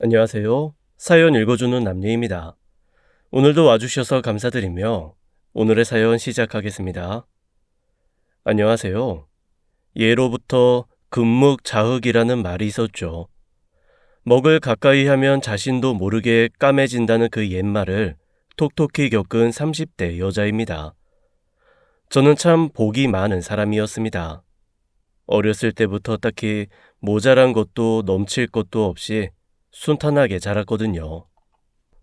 안녕하세요. 사연 읽어주는 남녀입니다. 오늘도 와주셔서 감사드리며 오늘의 사연 시작하겠습니다. 안녕하세요. 예로부터 금묵자흑이라는 말이 있었죠. 먹을 가까이 하면 자신도 모르게 까매진다는 그 옛말을 톡톡히 겪은 30대 여자입니다. 저는 참 복이 많은 사람이었습니다. 어렸을 때부터 딱히 모자란 것도 넘칠 것도 없이 순탄하게 자랐거든요.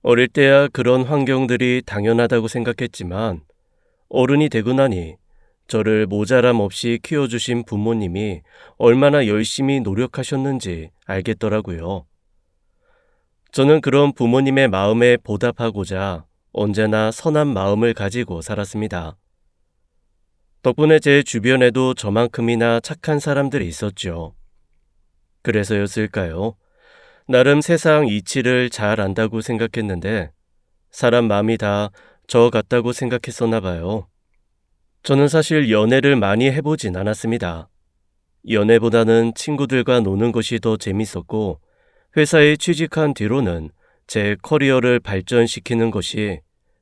어릴 때야 그런 환경들이 당연하다고 생각했지만 어른이 되고 나니 저를 모자람 없이 키워주신 부모님이 얼마나 열심히 노력하셨는지 알겠더라고요. 저는 그런 부모님의 마음에 보답하고자 언제나 선한 마음을 가지고 살았습니다. 덕분에 제 주변에도 저만큼이나 착한 사람들이 있었죠. 그래서였을까요? 나름 세상 이치를 잘 안다고 생각했는데 사람 마음이 다 저 같다고 생각했었나 봐요. 저는 사실 연애를 많이 해보진 않았습니다. 연애보다는 친구들과 노는 것이 더 재밌었고 회사에 취직한 뒤로는 제 커리어를 발전시키는 것이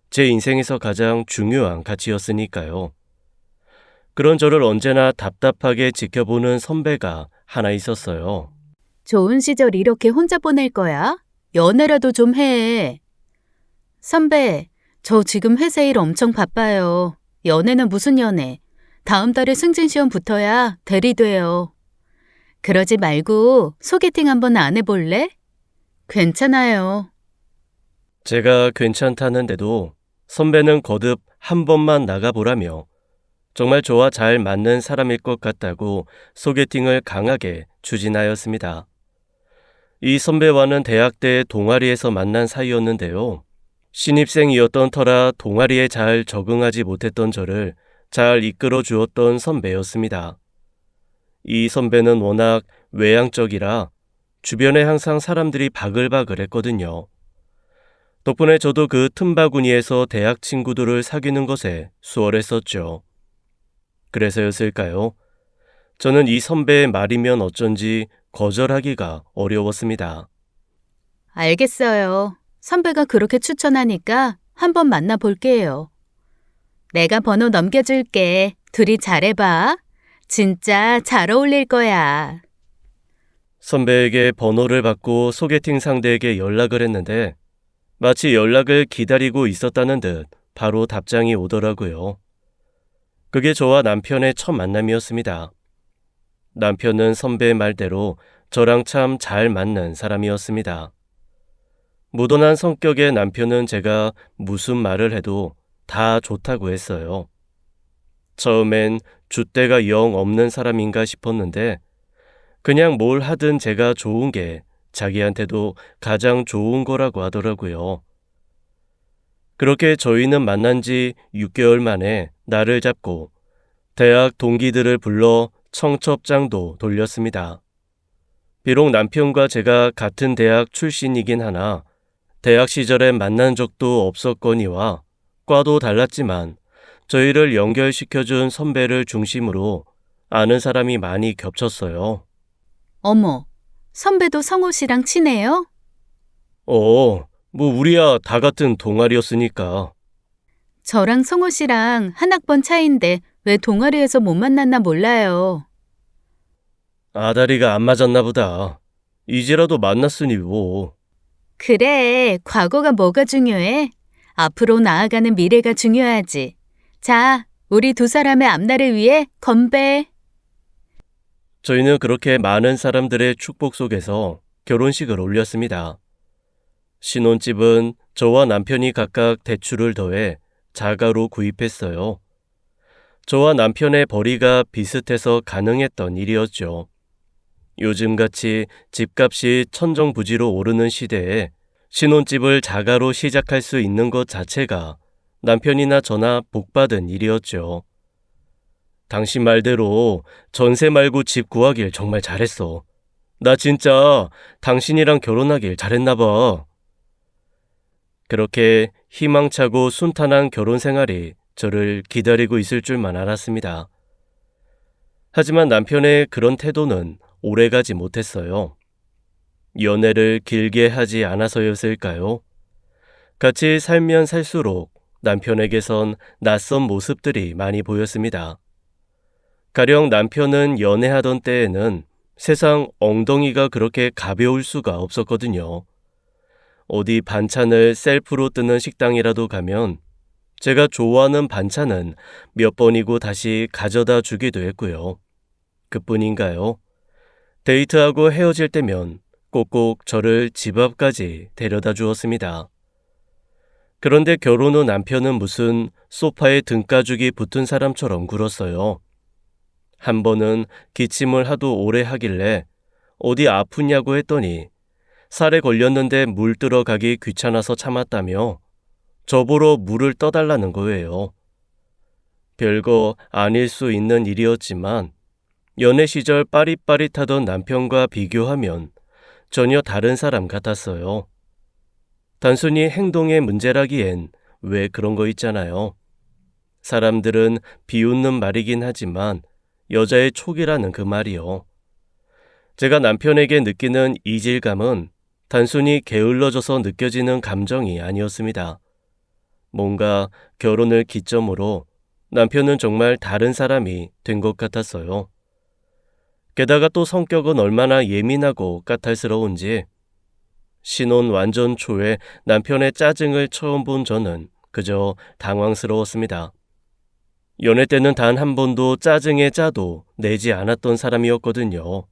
제 인생에서 가장 중요한 가치였으니까요. 그런 저를 언제나 답답하게 지켜보는 선배가 하나 있었어요. 좋은 시절 이렇게 혼자 보낼 거야? 연애라도 좀 해. 선배, 저 지금 회사 일 엄청 바빠요. 연애는 무슨 연애? 다음 달에 승진 시험 붙어야 대리 돼요. 그러지 말고 소개팅 한번 안 해볼래? 괜찮아요. 제가 괜찮다는데도 선배는 거듭 한 번만 나가보라며 정말 저와 잘 맞는 사람일 것 같다고 소개팅을 강하게 추진하였습니다. 이 선배와는 대학 때 동아리에서 만난 사이였는데요. 신입생이었던 터라 동아리에 잘 적응하지 못했던 저를 잘 이끌어 주었던 선배였습니다. 이 선배는 워낙 외향적이라 주변에 항상 사람들이 바글바글 했거든요. 덕분에 저도 그 틈바구니에서 대학 친구들을 사귀는 것에 수월했었죠. 그래서였을까요? 저는 이 선배의 말이면 어쩐지 거절하기가 어려웠습니다. 알겠어요. 선배가 그렇게 추천하니까 한번 만나볼게요. 내가 번호 넘겨줄게. 둘이 잘해봐. 진짜 잘 어울릴 거야. 선배에게 번호를 받고 소개팅 상대에게 연락을 했는데 마치 연락을 기다리고 있었다는 듯 바로 답장이 오더라고요. 그게 저와 남편의 첫 만남이었습니다. 남편은 선배의 말대로 저랑 참 잘 맞는 사람이었습니다. 무던한 성격의 남편은 제가 무슨 말을 해도 다 좋다고 했어요. 처음엔 줏대가 영 없는 사람인가 싶었는데 그냥 뭘 하든 제가 좋은 게 자기한테도 가장 좋은 거라고 하더라고요. 그렇게 저희는 만난 지 6개월 만에 날을 잡고 대학 동기들을 불러 청첩장도 돌렸습니다. 비록 남편과 제가 같은 대학 출신이긴 하나 대학 시절에 만난 적도 없었거니와 과도 달랐지만 저희를 연결시켜준 선배를 중심으로 아는 사람이 많이 겹쳤어요. 어머, 선배도 성호 씨랑 친해요? 뭐 우리야 다 같은 동아리였으니까. 저랑 성호 씨랑 한 학번 차이인데 왜 동아리에서 못 만났나 몰라요. 아다리가 안 맞았나 보다. 이제라도 만났으니 뭐. 그래, 과거가 뭐가 중요해? 앞으로 나아가는 미래가 중요하지. 자, 우리 두 사람의 앞날을 위해 건배. 저희는 그렇게 많은 사람들의 축복 속에서 결혼식을 올렸습니다. 신혼집은 저와 남편이 각각 대출을 더해 자가로 구입했어요. 저와 남편의 벌이가 비슷해서 가능했던 일이었죠. 요즘같이 집값이 천정부지로 오르는 시대에 신혼집을 자가로 시작할 수 있는 것 자체가 남편이나 저나 복받은 일이었죠. 당신 말대로 전세 말고 집 구하길 정말 잘했어. 나 진짜 당신이랑 결혼하길 잘했나 봐. 그렇게 희망차고 순탄한 결혼 생활이 저를 기다리고 있을 줄만 알았습니다. 하지만 남편의 그런 태도는 오래가지 못했어요. 연애를 길게 하지 않아서였을까요? 같이 살면 살수록 남편에게선 낯선 모습들이 많이 보였습니다. 가령 남편은 연애하던 때에는 세상 엉덩이가 그렇게 가벼울 수가 없었거든요. 어디 반찬을 셀프로 뜨는 식당이라도 가면 제가 좋아하는 반찬은 몇 번이고 다시 가져다 주기도 했고요. 그뿐인가요? 데이트하고 헤어질 때면 꼭꼭 저를 집 앞까지 데려다 주었습니다. 그런데 결혼 후 남편은 무슨 소파에 등가죽이 붙은 사람처럼 굴었어요. 한 번은 기침을 하도 오래 하길래 어디 아프냐고 했더니 살에 걸렸는데 물 들어가기 귀찮아서 참았다며 저보러 물을 떠달라는 거예요. 별거 아닐 수 있는 일이었지만 연애 시절 빠릿빠릿하던 남편과 비교하면 전혀 다른 사람 같았어요. 단순히 행동의 문제라기엔 왜 그런 거 있잖아요. 사람들은 비웃는 말이긴 하지만 여자의 촉이라는 그 말이요. 제가 남편에게 느끼는 이질감은 단순히 게을러져서 느껴지는 감정이 아니었습니다. 뭔가 결혼을 기점으로 남편은 정말 다른 사람이 된 것 같았어요. 게다가 또 성격은 얼마나 예민하고 까탈스러운지 신혼 완전 초에 남편의 짜증을 처음 본 저는 그저 당황스러웠습니다. 연애 때는 단 한 번도 짜증의 짜도 내지 않았던 사람이었거든요.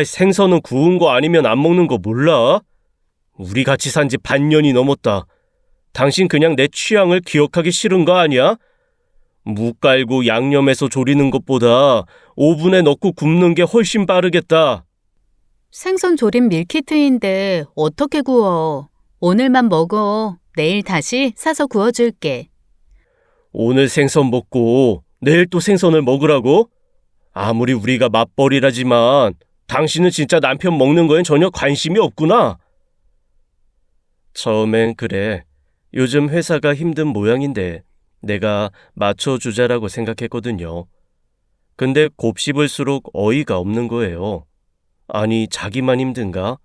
생선은 구운 거 아니면 안 먹는 거 몰라? 우리 같이 산 지 반년이 넘었다. 당신 그냥 내 취향을 기억하기 싫은 거 아니야? 무 깔고 양념해서 조리는 것보다 오븐에 넣고 굽는 게 훨씬 빠르겠다. 생선 조림 밀키트인데 어떻게 구워? 오늘만 먹어. 내일 다시 사서 구워줄게. 오늘 생선 먹고 내일 또 생선을 먹으라고? 아무리 우리가 맞벌이라지만 당신은 진짜 남편 먹는 거엔 전혀 관심이 없구나. 처음엔 그래. 요즘 회사가 힘든 모양인데 내가 맞춰주자라고 생각했거든요. 근데 곱씹을수록 어이가 없는 거예요. 아니, 자기만 힘든가?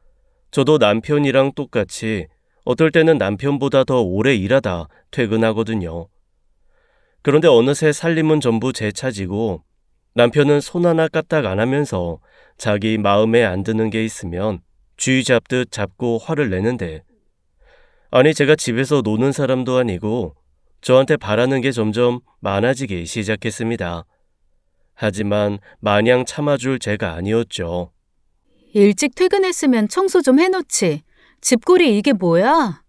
저도 남편이랑 똑같이 어떨 때는 남편보다 더 오래 일하다 퇴근하거든요. 그런데 어느새 살림은 전부 제 차지고 남편은 손 하나 까딱 안 하면서 자기 마음에 안 드는 게 있으면 쥐 잡듯 잡고 화를 내는데, 아니, 제가 집에서 노는 사람도 아니고 저한테 바라는 게 점점 많아지기 시작했습니다. 하지만 마냥 참아줄 제가 아니었죠. 일찍 퇴근했으면 청소 좀 해놓지. 집골이 이게 뭐야?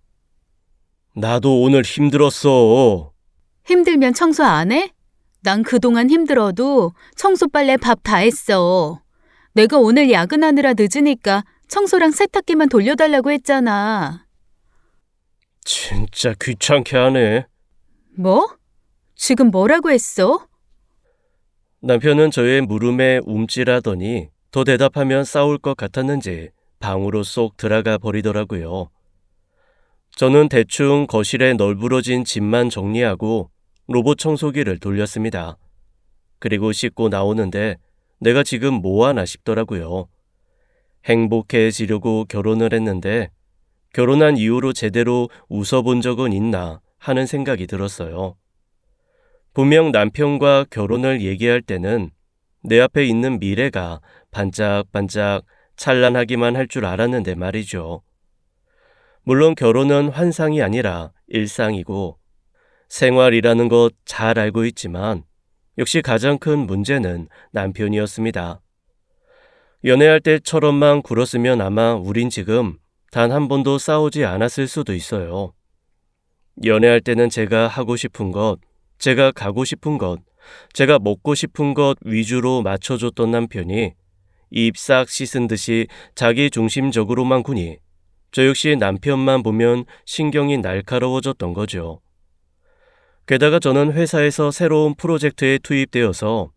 나도 오늘 힘들었어. 힘들면 청소 안 해? 난 그동안 힘들어도 청소 빨래 밥 다 했어. 내가 오늘 야근하느라 늦으니까 청소랑 세탁기만 돌려달라고 했잖아. 진짜 귀찮게 하네. 뭐? 지금 뭐라고 했어? 남편은 저의 물음에 움찔하더니 더 대답하면 싸울 것 같았는지 방으로 쏙 들어가 버리더라고요. 저는 대충 거실에 널브러진 짐만 정리하고 로봇 청소기를 돌렸습니다. 그리고 씻고 나오는데 내가 지금 뭐 하나 싶더라고요. 행복해지려고 결혼을 했는데 결혼한 이후로 제대로 웃어본 적은 있나 하는 생각이 들었어요. 분명 남편과 결혼을 얘기할 때는 내 앞에 있는 미래가 반짝반짝 찬란하기만 할 줄 알았는데 말이죠. 물론 결혼은 환상이 아니라 일상이고 생활이라는 것 잘 알고 있지만 역시 가장 큰 문제는 남편이었습니다. 연애할 때처럼만 굴었으면 아마 우린 지금 단 한 번도 싸우지 않았을 수도 있어요. 연애할 때는 제가 하고 싶은 것, 제가 가고 싶은 것, 제가 먹고 싶은 것 위주로 맞춰줬던 남편이 입 싹 씻은 듯이 자기 중심적으로만 구니 저 역시 남편만 보면 신경이 날카로워졌던 거죠. 게다가 저는 회사에서 새로운 프로젝트에 투입되어서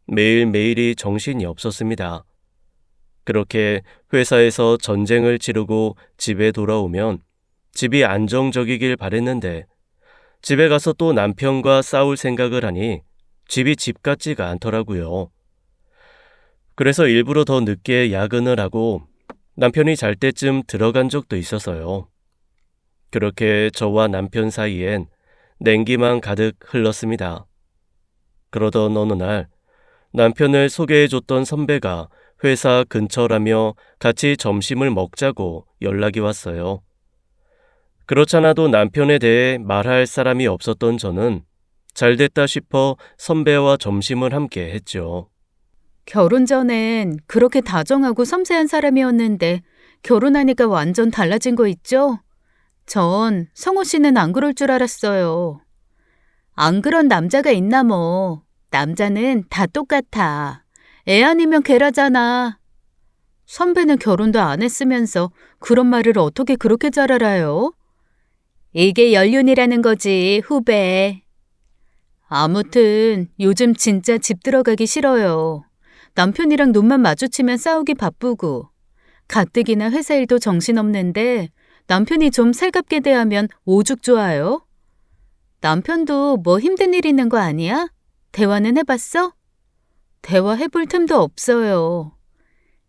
매일매일이 정신이 없었습니다. 그렇게 회사에서 전쟁을 치르고 집에 돌아오면 집이 안정적이길 바랬는데 집에 가서 또 남편과 싸울 생각을 하니 집이 집 같지가 않더라고요. 그래서 일부러 더 늦게 야근을 하고 남편이 잘 때쯤 들어간 적도 있어서요. 그렇게 저와 남편 사이엔 냉기만 가득 흘렀습니다. 그러던 어느 날 남편을 소개해줬던 선배가 회사 근처라며 같이 점심을 먹자고 연락이 왔어요. 그렇잖아도 남편에 대해 말할 사람이 없었던 저는 잘됐다 싶어 선배와 점심을 함께 했죠. 결혼 전엔 그렇게 다정하고 섬세한 사람이었는데 결혼하니까 완전 달라진 거 있죠? 전 성호 씨는 안 그럴 줄 알았어요. 안 그런 남자가 있나 뭐. 남자는 다 똑같아. 애 아니면 개라잖아. 선배는 결혼도 안 했으면서 그런 말을 어떻게 그렇게 잘 알아요? 이게 연륜이라는 거지, 후배. 아무튼 요즘 진짜 집 들어가기 싫어요. 남편이랑 눈만 마주치면 싸우기 바쁘고 가뜩이나 회사 일도 정신없는데 남편이 좀 살갑게 대하면 오죽 좋아요? 남편도 뭐 힘든 일 있는 거 아니야? 대화는 해봤어? 대화해볼 틈도 없어요.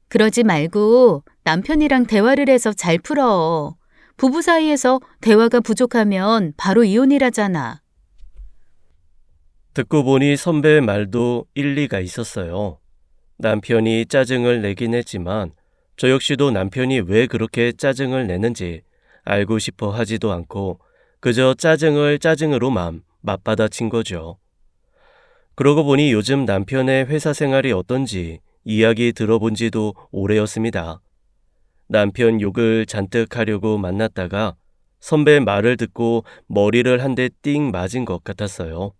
그러지 말고 남편이랑 대화를 해서 잘 풀어. 부부 사이에서 대화가 부족하면 바로 이혼이라잖아. 듣고 보니 선배의 말도 일리가 있었어요. 남편이 짜증을 내긴 했지만 저 역시도 남편이 왜 그렇게 짜증을 내는지 알고 싶어 하지도 않고 그저 짜증을 짜증으로만 맞받아친 거죠. 그러고 보니 요즘 남편의 회사 생활이 어떤지 이야기 들어본 지도 오래였습니다. 남편 욕을 잔뜩 하려고 만났다가 선배의 말을 듣고 머리를 한 대 띵 맞은 것 같았어요.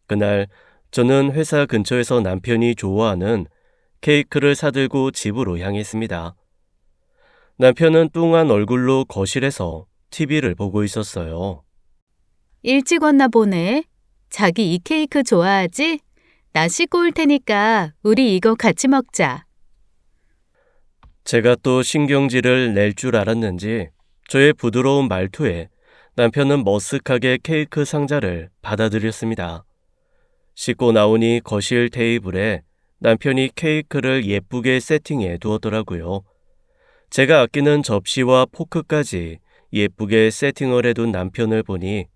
그날 저는 회사 근처에서 남편이 좋아하는 케이크를 사들고 집으로 향했습니다. 남편은 뚱한 얼굴로 거실에서 TV를 보고 있었어요. 일찍 왔나 보네. 자기 이 케이크 좋아하지? 나 씻고 올 테니까 우리 이거 같이 먹자. 제가 또 신경질을 낼 줄 알았는지 저의 부드러운 말투에 남편은 머쓱하게 케이크 상자를 받아들였습니다. 씻고 나오니 거실 테이블에 남편이 케이크를 예쁘게 세팅해 두었더라고요. 제가 아끼는 접시와 포크까지 예쁘게 세팅을 해둔 남편을 보니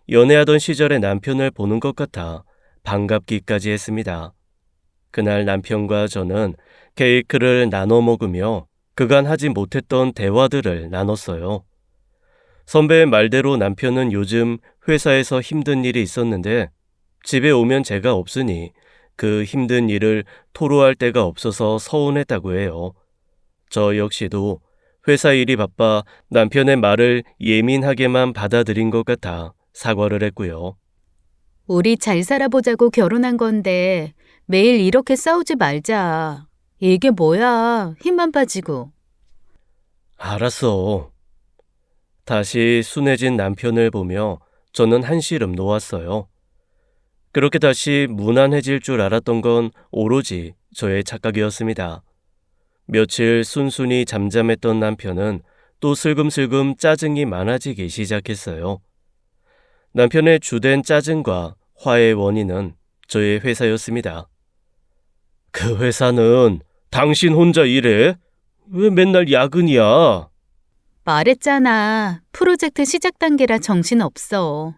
연애하던 시절의 남편을 보는 것 같아 반갑기까지 했습니다. 그날 남편과 저는 케이크를 나눠 먹으며 그간 하지 못했던 대화들을 나눴어요. 선배의 말대로 남편은 요즘 회사에서 힘든 일이 있었는데 집에 오면 제가 없으니 그 힘든 일을 토로할 데가 없어서 서운했다고 해요. 저 역시도 회사 일이 바빠 남편의 말을 예민하게만 받아들인 것 같아 사과를 했고요. 우리 잘 살아보자고 결혼한 건데 매일 이렇게 싸우지 말자. 이게 뭐야, 힘만 빠지고. 알았어. 다시 순해진 남편을 보며 저는 한시름 놓았어요. 그렇게 다시 무난해질 줄 알았던 건 오로지 저의 착각이었습니다. 며칠 순순히 잠잠했던 남편은 또 슬금슬금 짜증이 많아지기 시작했어요. 남편의 주된 짜증과 화의 원인은 저의 회사였습니다. 그 회사는 당신 혼자 일해? 왜 맨날 야근이야? 말했잖아. 프로젝트 시작 단계라 정신없어.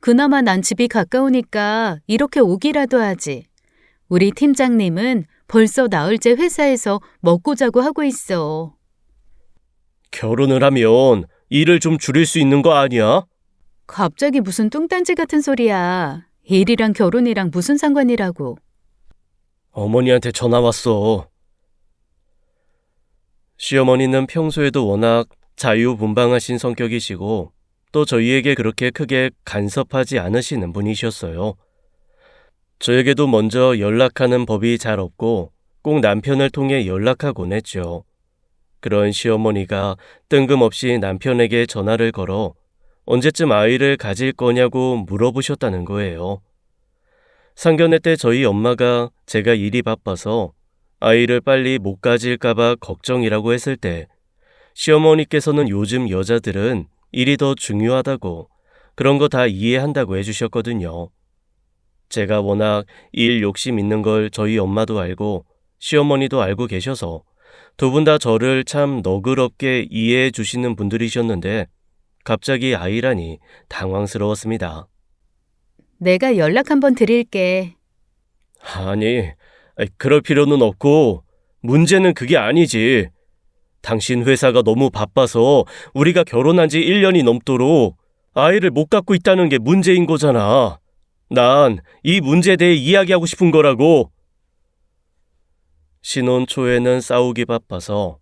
그나마 난 집이 가까우니까 이렇게 오기라도 하지. 우리 팀장님은 벌써 나흘째 회사에서 먹고 자고 하고 있어. 결혼을 하면 일을 좀 줄일 수 있는 거 아니야? 갑자기 무슨 뚱딴지 같은 소리야. 일이랑 결혼이랑 무슨 상관이라고. 어머니한테 전화 왔어. 시어머니는 평소에도 워낙 자유분방하신 성격이시고 또 저희에게 그렇게 크게 간섭하지 않으시는 분이셨어요. 저에게도 먼저 연락하는 법이 잘 없고 꼭 남편을 통해 연락하곤 했죠. 그런 시어머니가 뜬금없이 남편에게 전화를 걸어 언제쯤 아이를 가질 거냐고 물어보셨다는 거예요. 상견례 때 저희 엄마가 제가 일이 바빠서 아이를 빨리 못 가질까봐 걱정이라고 했을 때 시어머니께서는 요즘 여자들은 일이 더 중요하다고 그런 거 다 이해한다고 해주셨거든요. 제가 워낙 일 욕심 있는 걸 저희 엄마도 알고 시어머니도 알고 계셔서 두 분 다 저를 참 너그럽게 이해해 주시는 분들이셨는데 갑자기 아이라니 당황스러웠습니다. 내가 연락 한번 드릴게. 아니, 그럴 필요는 없고 문제는 그게 아니지. 당신 회사가 너무 바빠서 우리가 결혼한 지 1년이 넘도록 아이를 못 갖고 있다는 게 문제인 거잖아. 난 이 문제에 대해 이야기하고 싶은 거라고. 신혼 초에는 싸우기 바빠서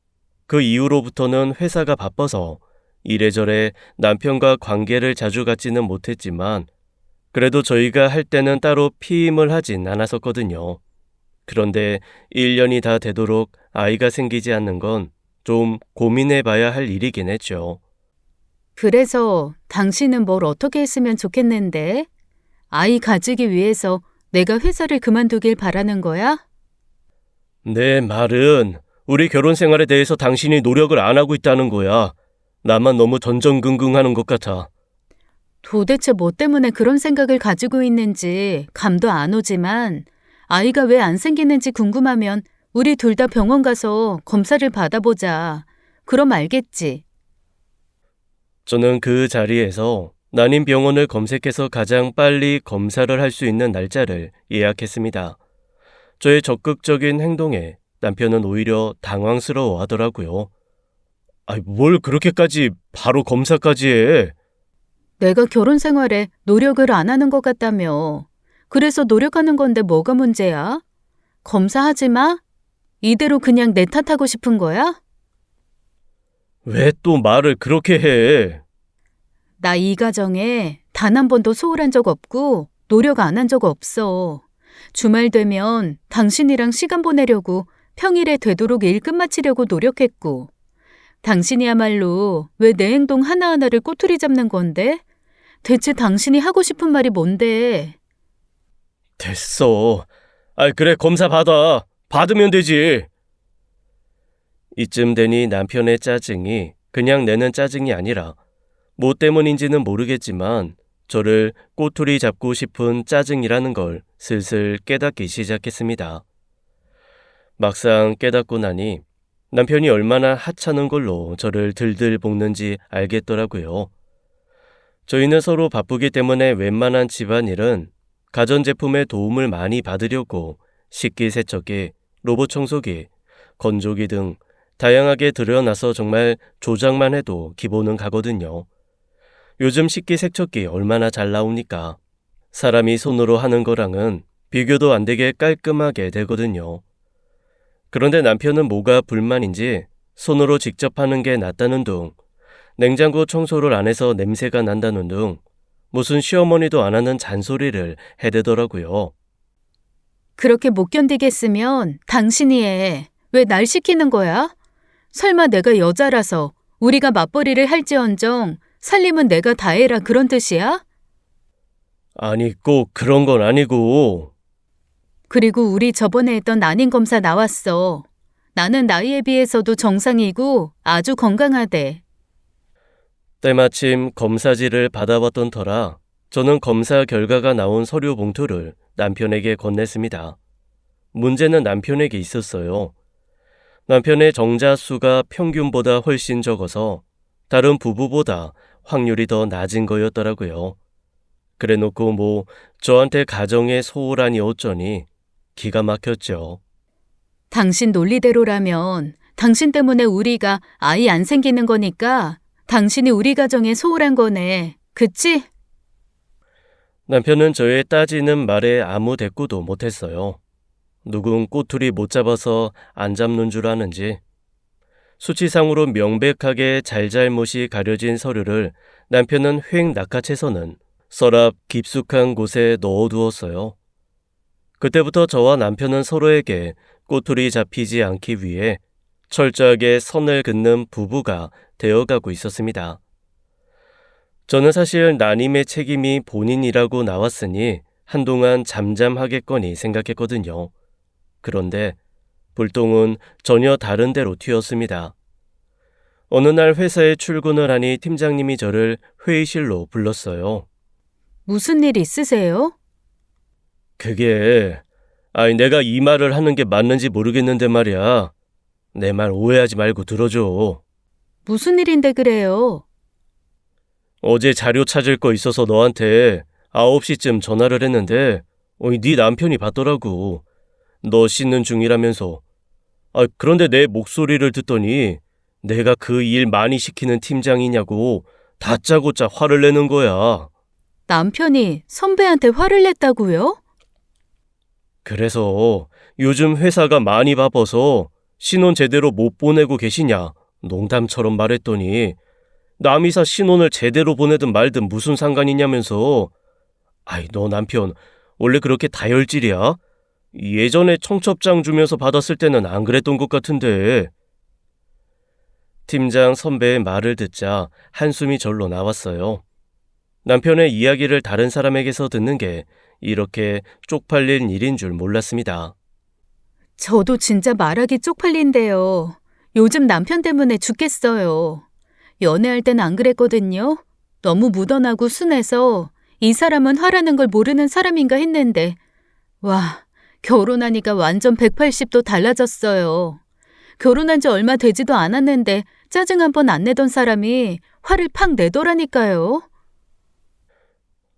그 이후로부터는 회사가 바빠서 이래저래 남편과 관계를 자주 갖지는 못했지만 그래도 저희가 할 때는 따로 피임을 하진 않았었거든요. 그런데 1년이 다 되도록 아이가 생기지 않는 건 좀 고민해 봐야 할 일이긴 했죠. 그래서 당신은 뭘 어떻게 했으면 좋겠는데? 아이 가지기 위해서 내가 회사를 그만두길 바라는 거야? 내 말은 우리 결혼 생활에 대해서 당신이 노력을 안 하고 있다는 거야. 나만 너무 전전긍긍하는 것 같아. 도대체 뭐 때문에 그런 생각을 가지고 있는지 감도 안 오지만 아이가 왜 안 생기는지 궁금하면 우리 둘 다 병원 가서 검사를 받아보자. 그럼 알겠지. 저는 그 자리에서 난임병원을 검색해서 가장 빨리 검사를 할 수 있는 날짜를 예약했습니다. 저의 적극적인 행동에 남편은 오히려 당황스러워 하더라고요. 뭘 그렇게까지 바로 검사까지 해? 내가 결혼 생활에 노력을 안 하는 것 같다며. 그래서 노력하는 건데 뭐가 문제야? 검사하지 마? 이대로 그냥 내 탓하고 싶은 거야? 왜 또 말을 그렇게 해? 나 이 가정에 단 한 번도 소홀한 적 없고 노력 안 한 적 없어. 주말 되면 당신이랑 시간 보내려고 평일에 되도록 일 끝마치려고 노력했고. 당신이야말로 왜 내 행동 하나하나를 꼬투리 잡는 건데? 대체 당신이 하고 싶은 말이 뭔데? 됐어. 그래, 검사 받아. 받으면 되지. 이쯤 되니 남편의 짜증이 그냥 내는 짜증이 아니라 뭐 때문인지는 모르겠지만 저를 꼬투리 잡고 싶은 짜증이라는 걸 슬슬 깨닫기 시작했습니다. 막상 깨닫고 나니 남편이 얼마나 하찮은 걸로 저를 들들 볶는지 알겠더라고요. 저희는 서로 바쁘기 때문에 웬만한 집안일은 가전제품의 도움을 많이 받으려고 식기세척기, 로봇 청소기, 건조기 등 다양하게 들여놔서 정말 조작만 해도 기본은 가거든요. 요즘 식기세척기 얼마나 잘 나오니까 사람이 손으로 하는 거랑은 비교도 안 되게 깔끔하게 되거든요. 그런데 남편은 뭐가 불만인지 손으로 직접 하는 게 낫다는 둥, 냉장고 청소를 안 해서 냄새가 난다는 둥, 무슨 시어머니도 안 하는 잔소리를 해대더라고요. 그렇게 못 견디겠으면 당신이 해. 왜 날 시키는 거야? 설마 내가 여자라서 우리가 맞벌이를 할지언정 살림은 내가 다 해라 그런 뜻이야? 아니, 꼭 그런 건 아니고. 그리고 우리 저번에 했던 난임 검사 나왔어. 나는 나이에 비해서도 정상이고 아주 건강하대. 때마침 검사지를 받아봤던 터라 저는 검사 결과가 나온 서류 봉투를 남편에게 건넸습니다. 문제는 남편에게 있었어요. 남편의 정자 수가 평균보다 훨씬 적어서 다른 부부보다 확률이 더 낮은 거였더라고요. 그래놓고 뭐 저한테 가정의 소홀하니 어쩌니 기가 막혔죠. 당신 논리대로라면 당신 때문에 우리가 아이 안 생기는 거니까 당신이 우리 가정에 소홀한 거네. 그치? 남편은 저의 따지는 말에 아무 대꾸도 못했어요. 누군 꼬투리 못 잡아서 안 잡는 줄 아는지. 수치상으로 명백하게 잘잘못이 가려진 서류를 남편은 휙 낚아채서는 서랍 깊숙한 곳에 넣어두었어요. 그때부터 저와 남편은 서로에게 꼬투리 잡히지 않기 위해 철저하게 선을 긋는 부부가 되어가고 있었습니다. 저는 사실 난임의 책임이 본인이라고 나왔으니 한동안 잠잠하겠거니 생각했거든요. 그런데 불똥은 전혀 다른 데로 튀었습니다. 어느 날 회사에 출근을 하니 팀장님이 저를 회의실로 불렀어요. 무슨 일 있으세요? 그게 아니, 내가 이 말을 하는 게 맞는지 모르겠는데 말이야. 내 말 오해하지 말고 들어줘. 무슨 일인데 그래요? 어제 자료 찾을 거 있어서 너한테 9시쯤 전화를 했는데 네 남편이 받더라고. 너 씻는 중이라면서. 그런데 내 목소리를 듣더니 내가 그 일 많이 시키는 팀장이냐고 다짜고짜 화를 내는 거야. 남편이 선배한테 화를 냈다고요? 그래서 요즘 회사가 많이 바빠서 신혼 제대로 못 보내고 계시냐 농담처럼 말했더니 남이사 신혼을 제대로 보내든 말든 무슨 상관이냐면서. 너 남편 원래 그렇게 다혈질이야? 예전에 청첩장 주면서 받았을 때는 안 그랬던 것 같은데. 팀장 선배의 말을 듣자 한숨이 절로 나왔어요. 남편의 이야기를 다른 사람에게서 듣는 게 이렇게 쪽팔릴 일인 줄 몰랐습니다. 저도 진짜 말하기 쪽팔린데요. 요즘 남편 때문에 죽겠어요. 연애할 땐 안 그랬거든요. 너무 묻어나고 순해서 이 사람은 화라는 걸 모르는 사람인가 했는데 와, 결혼하니까 완전 180도 달라졌어요. 결혼한 지 얼마 되지도 않았는데 짜증 한 번 안 내던 사람이 화를 팍 내더라니까요.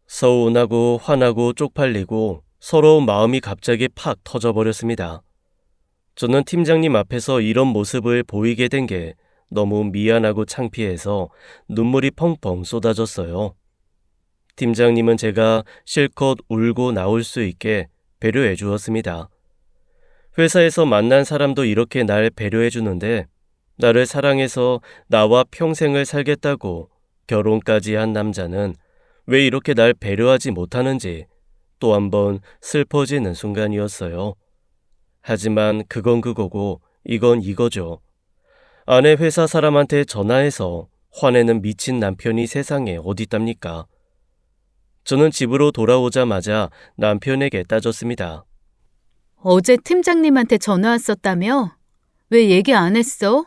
서운하고 화나고 쪽팔리고 서러운 마음이 갑자기 팍 터져버렸습니다. 저는 팀장님 앞에서 이런 모습을 보이게 된 게 너무 미안하고 창피해서 눈물이 펑펑 쏟아졌어요. 팀장님은 제가 실컷 울고 나올 수 있게 배려해 주었습니다. 회사에서 만난 사람도 이렇게 날 배려해 주는데 나를 사랑해서 나와 평생을 살겠다고 결혼까지 한 남자는 왜 이렇게 날 배려하지 못하는지 또 한 번 슬퍼지는 순간이었어요. 하지만 그건 그거고 이건 이거죠. 아내 회사 사람한테 전화해서 화내는 미친 남편이 세상에 어딨답니까? 저는 집으로 돌아오자마자 남편에게 따졌습니다. 어제 팀장님한테 전화 왔었다며? 왜 얘기 안 했어?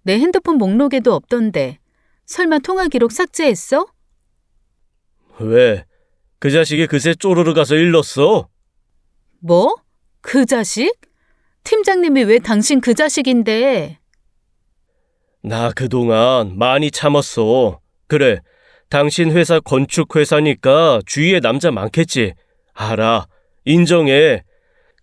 내 핸드폰 목록에도 없던데. 설마 통화 기록 삭제했어? 왜? 그 자식이 그새 쪼르르 가서 일렀어? 뭐? 그 자식? 팀장님이 왜 당신 그 자식인데? 나 그동안 많이 참았어. 그래, 당신 회사 건축회사니까 주위에 남자 많겠지. 알아. 인정해.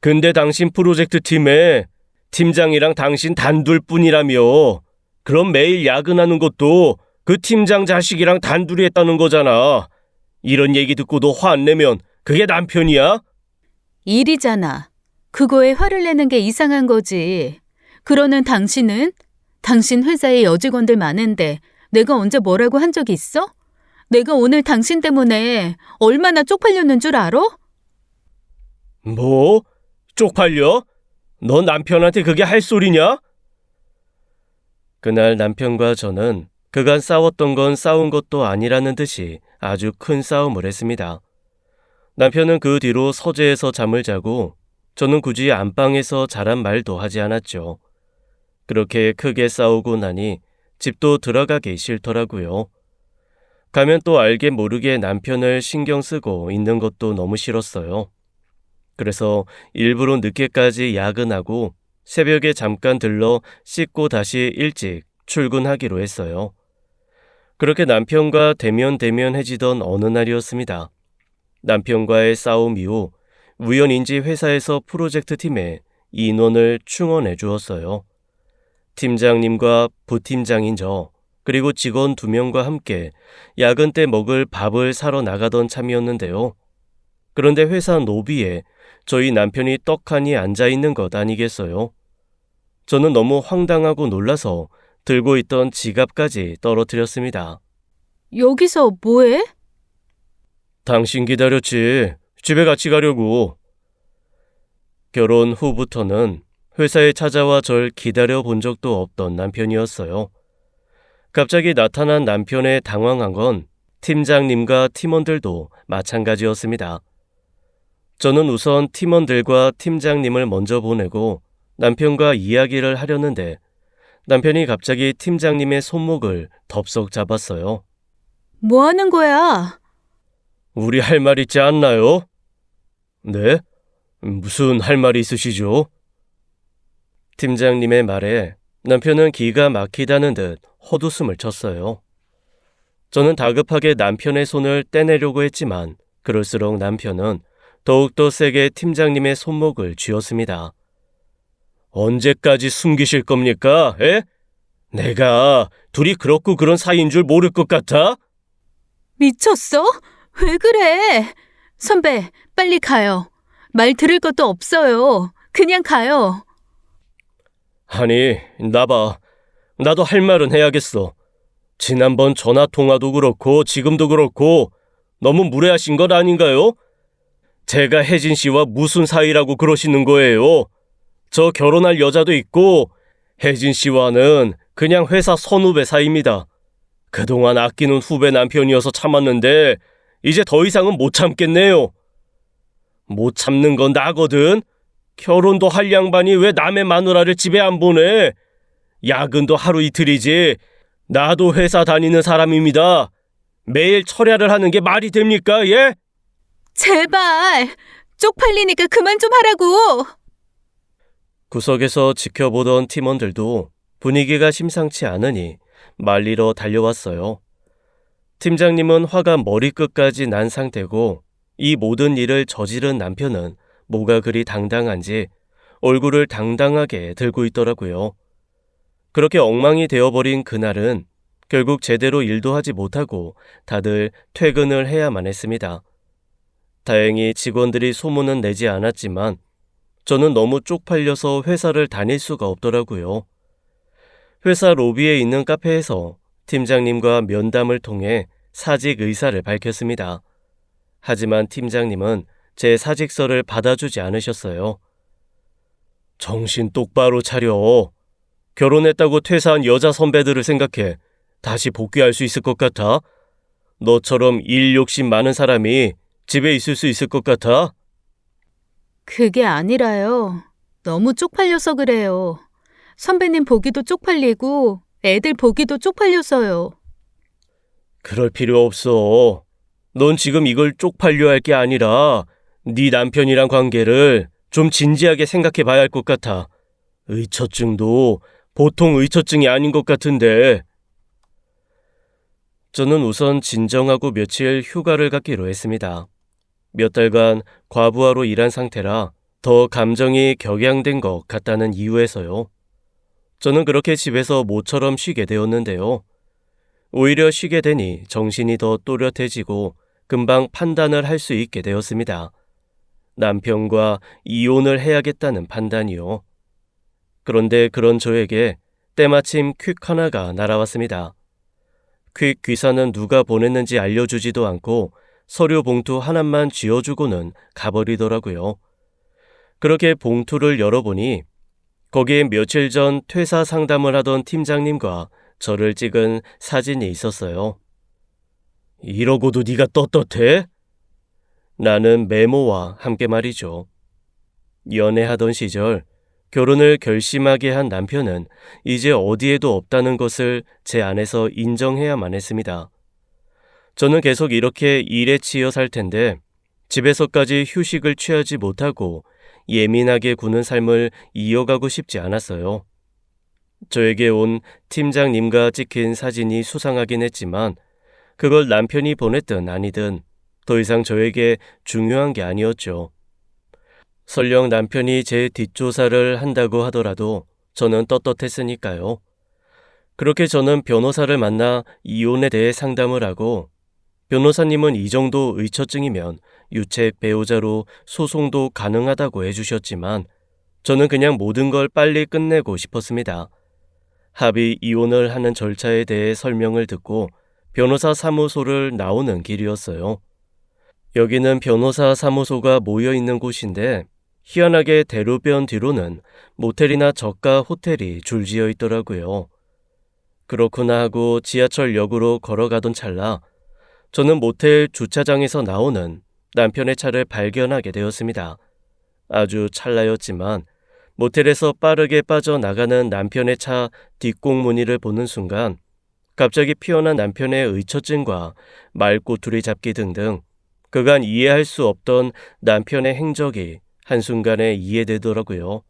근데 당신 프로젝트 팀에 팀장이랑 당신 단둘뿐이라며. 그럼 매일 야근하는 것도 그 팀장 자식이랑 단둘이 했다는 거잖아. 이런 얘기 듣고 너 화 안 내면 그게 남편이야? 일이잖아. 그거에 화를 내는 게 이상한 거지. 그러는 당신은? 당신 회사에 여직원들 많은데 내가 언제 뭐라고 한 적 있어? 내가 오늘 당신 때문에 얼마나 쪽팔렸는 줄 알아? 뭐? 쪽팔려? 너 남편한테 그게 할 소리냐? 그날 남편과 저는 그간 싸웠던 건 싸운 것도 아니라는 듯이 아주 큰 싸움을 했습니다. 남편은 그 뒤로 서재에서 잠을 자고 저는 굳이 안방에서 자란 말도 하지 않았죠. 그렇게 크게 싸우고 나니 집도 들어가기 싫더라고요. 가면 또 알게 모르게 남편을 신경 쓰고 있는 것도 너무 싫었어요. 그래서 일부러 늦게까지 야근하고 새벽에 잠깐 들러 씻고 다시 일찍 출근하기로 했어요. 그렇게 남편과 대면대면해지던 어느 날이었습니다. 남편과의 싸움 이후 우연인지 회사에서 프로젝트 팀에 인원을 충원해 주었어요. 팀장님과 부팀장인 저, 그리고 직원 2명과 함께 야근 때 먹을 밥을 사러 나가던 참이었는데요. 그런데 회사 로비에 저희 남편이 떡하니 앉아있는 것 아니겠어요? 저는 너무 황당하고 놀라서 들고 있던 지갑까지 떨어뜨렸습니다. 여기서 뭐해? 당신 기다렸지. 집에 같이 가려고. 결혼 후부터는 회사에 찾아와 절 기다려 본 적도 없던 남편이었어요. 갑자기 나타난 남편에 당황한 건 팀장님과 팀원들도 마찬가지였습니다. 저는 우선 팀원들과 팀장님을 먼저 보내고 남편과 이야기를 하려는데 남편이 갑자기 팀장님의 손목을 덥석 잡았어요. 뭐 하는 거야? 우리 할 말 있지 않나요? 네? 무슨 할 말이 있으시죠? 팀장님의 말에 남편은 기가 막히다는 듯 헛웃음을 쳤어요. 저는 다급하게 남편의 손을 떼내려고 했지만 그럴수록 남편은 더욱더 세게 팀장님의 손목을 쥐었습니다. 언제까지 숨기실 겁니까? 에? 내가 둘이 그렇고 그런 사이인 줄 모를 것 같아? 미쳤어? 왜 그래? 선배, 빨리 가요. 말 들을 것도 없어요. 그냥 가요. 아니, 나봐. 나도 할 말은 해야겠어. 지난번 전화 통화도 그렇고 지금도 그렇고 너무 무례하신 것 아닌가요? 제가 혜진 씨와 무슨 사이라고 그러시는 거예요? 저 결혼할 여자도 있고 혜진 씨와는 그냥 회사 선후배 사이입니다. 그동안 아끼는 후배 남편이어서 참았는데 이제 더 이상은 못 참겠네요. 못 참는 건 나거든. 결혼도 할 양반이 왜 남의 마누라를 집에 안 보내? 야근도 하루 이틀이지. 나도 회사 다니는 사람입니다. 매일 철야를 하는 게 말이 됩니까? 예? 제발! 쪽팔리니까 그만 좀 하라고! 구석에서 지켜보던 팀원들도 분위기가 심상치 않으니 말리러 달려왔어요. 팀장님은 화가 머리끝까지 난 상태고 이 모든 일을 저지른 남편은 뭐가 그리 당당한지 얼굴을 당당하게 들고 있더라고요. 그렇게 엉망이 되어버린 그날은 결국 제대로 일도 하지 못하고 다들 퇴근을 해야만 했습니다. 다행히 직원들이 소문은 내지 않았지만 저는 너무 쪽팔려서 회사를 다닐 수가 없더라고요. 회사 로비에 있는 카페에서 팀장님과 면담을 통해 사직 의사를 밝혔습니다. 하지만 팀장님은 제 사직서를 받아주지 않으셨어요. 정신 똑바로 차려. 결혼했다고 퇴사한 여자 선배들을 생각해. 다시 복귀할 수 있을 것 같아? 너처럼 일 욕심 많은 사람이 집에 있을 수 있을 것 같아? 그게 아니라요. 너무 쪽팔려서 그래요. 선배님 보기도 쪽팔리고 애들 보기도 쪽팔려서요. 그럴 필요 없어. 넌 지금 이걸 쪽팔려 할 게 아니라 네 남편이랑 관계를 좀 진지하게 생각해 봐야 할 것 같아. 의처증도 보통 의처증이 아닌 것 같은데. 저는 우선 진정하고 며칠 휴가를 갖기로 했습니다. 몇 달간 과부하로 일한 상태라 더 감정이 격양된 것 같다는 이유에서요. 저는 그렇게 집에서 모처럼 쉬게 되었는데요. 오히려 쉬게 되니 정신이 더 또렷해지고 금방 판단을 할 수 있게 되었습니다. 남편과 이혼을 해야겠다는 판단이요. 그런데 그런 저에게 때마침 퀵 하나가 날아왔습니다. 퀵 귀사는 누가 보냈는지 알려주지도 않고 서류 봉투 하나만 쥐어주고는 가버리더라고요. 그렇게 봉투를 열어보니 거기에 며칠 전 퇴사 상담을 하던 팀장님과 저를 찍은 사진이 있었어요. 이러고도 네가 떳떳해? 나는 메모와 함께 말이죠. 연애하던 시절 결혼을 결심하게 한 남편은 이제 어디에도 없다는 것을 제 안에서 인정해야만 했습니다. 저는 계속 이렇게 일에 치여 살 텐데 집에서까지 휴식을 취하지 못하고 예민하게 구는 삶을 이어가고 싶지 않았어요. 저에게 온 팀장님과 찍힌 사진이 수상하긴 했지만 그걸 남편이 보냈든 아니든 더 이상 저에게 중요한 게 아니었죠. 설령 남편이 제 뒷조사를 한다고 하더라도 저는 떳떳했으니까요. 그렇게 저는 변호사를 만나 이혼에 대해 상담을 하고 변호사님은 이 정도 의처증이면 유책 배우자로 소송도 가능하다고 해주셨지만 저는 그냥 모든 걸 빨리 끝내고 싶었습니다. 합의 이혼을 하는 절차에 대해 설명을 듣고 변호사 사무소를 나오는 길이었어요. 여기는 변호사 사무소가 모여있는 곳인데 희한하게 대로변 뒤로는 모텔이나 저가 호텔이 줄지어 있더라고요. 그렇구나 하고 지하철역으로 걸어가던 찰나 저는 모텔 주차장에서 나오는 남편의 차를 발견하게 되었습니다. 아주 찰나였지만 모텔에서 빠르게 빠져나가는 남편의 차 뒷공무니를 보는 순간 갑자기 피어난 남편의 의처증과 말꼬투리 잡기 등등 그간 이해할 수 없던 남편의 행적이 한순간에 이해되더라고요.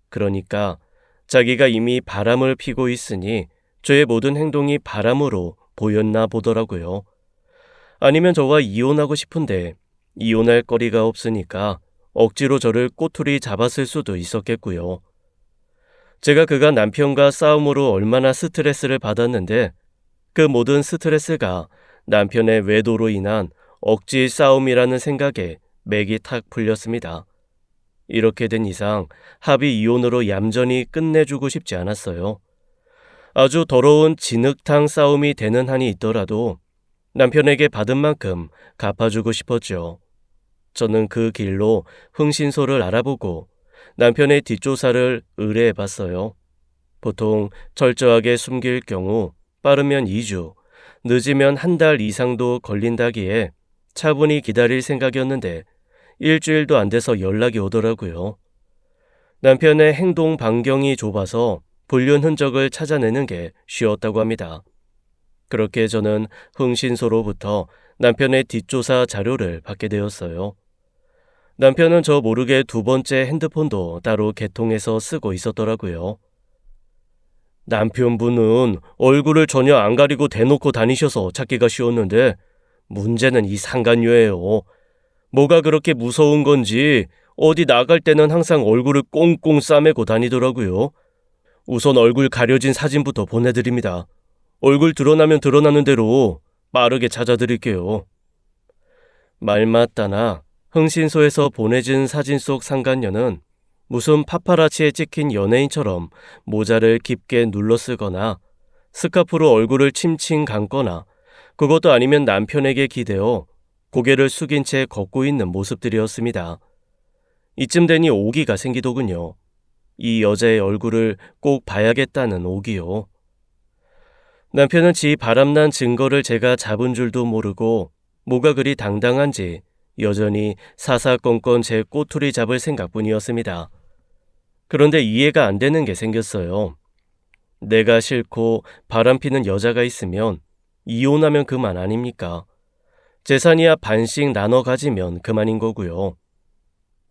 그러니까 자기가 이미 바람을 피고 있으니 저의 모든 행동이 바람으로 보였나 보더라고요. 아니면 저와 이혼하고 싶은데 이혼할 거리가 없으니까 억지로 저를 꼬투리 잡았을 수도 있었겠고요. 제가 그간 남편과 싸움으로 얼마나 스트레스를 받았는데 그 모든 스트레스가 남편의 외도로 인한 억지 싸움이라는 생각에 맥이 탁 풀렸습니다. 이렇게 된 이상 합의 이혼으로 얌전히 끝내주고 싶지 않았어요. 아주 더러운 진흙탕 싸움이 되는 한이 있더라도 남편에게 받은 만큼 갚아주고 싶었죠. 저는 그 길로 흥신소를 알아보고 남편의 뒷조사를 의뢰해봤어요. 보통 철저하게 숨길 경우 빠르면 2주, 늦으면 한 달 이상도 걸린다기에 차분히 기다릴 생각이었는데 일주일도 안 돼서 연락이 오더라고요. 남편의 행동 반경이 좁아서 불륜 흔적을 찾아내는 게 쉬웠다고 합니다. 그렇게 저는 흥신소로부터 남편의 뒷조사 자료를 받게 되었어요. 남편은 저 모르게 두 번째 핸드폰도 따로 개통해서 쓰고 있었더라고요. 남편분은 얼굴을 전혀 안 가리고 대놓고 다니셔서 찾기가 쉬웠는데 문제는 이 상간녀예요. 뭐가 그렇게 무서운 건지 어디 나갈 때는 항상 얼굴을 꽁꽁 싸매고 다니더라고요. 우선 얼굴 가려진 사진부터 보내드립니다. 얼굴 드러나면 드러나는 대로 빠르게 찾아드릴게요. 말 맞다나 흥신소에서 보내진 사진 속 상간녀는 무슨 파파라치에 찍힌 연예인처럼 모자를 깊게 눌러 쓰거나 스카프로 얼굴을 침칭 감거나 그것도 아니면 남편에게 기대어 고개를 숙인 채 걷고 있는 모습들이었습니다. 이쯤 되니 오기가 생기더군요. 이 여자의 얼굴을 꼭 봐야겠다는 오기요. 남편은 지 바람난 증거를 제가 잡은 줄도 모르고 뭐가 그리 당당한지 여전히 사사건건 제 꼬투리 잡을 생각뿐이었습니다. 그런데 이해가 안 되는 게 생겼어요. 내가 싫고 바람피는 여자가 있으면 이혼하면 그만 아닙니까? 재산이야 반씩 나눠 가지면 그만인 거고요.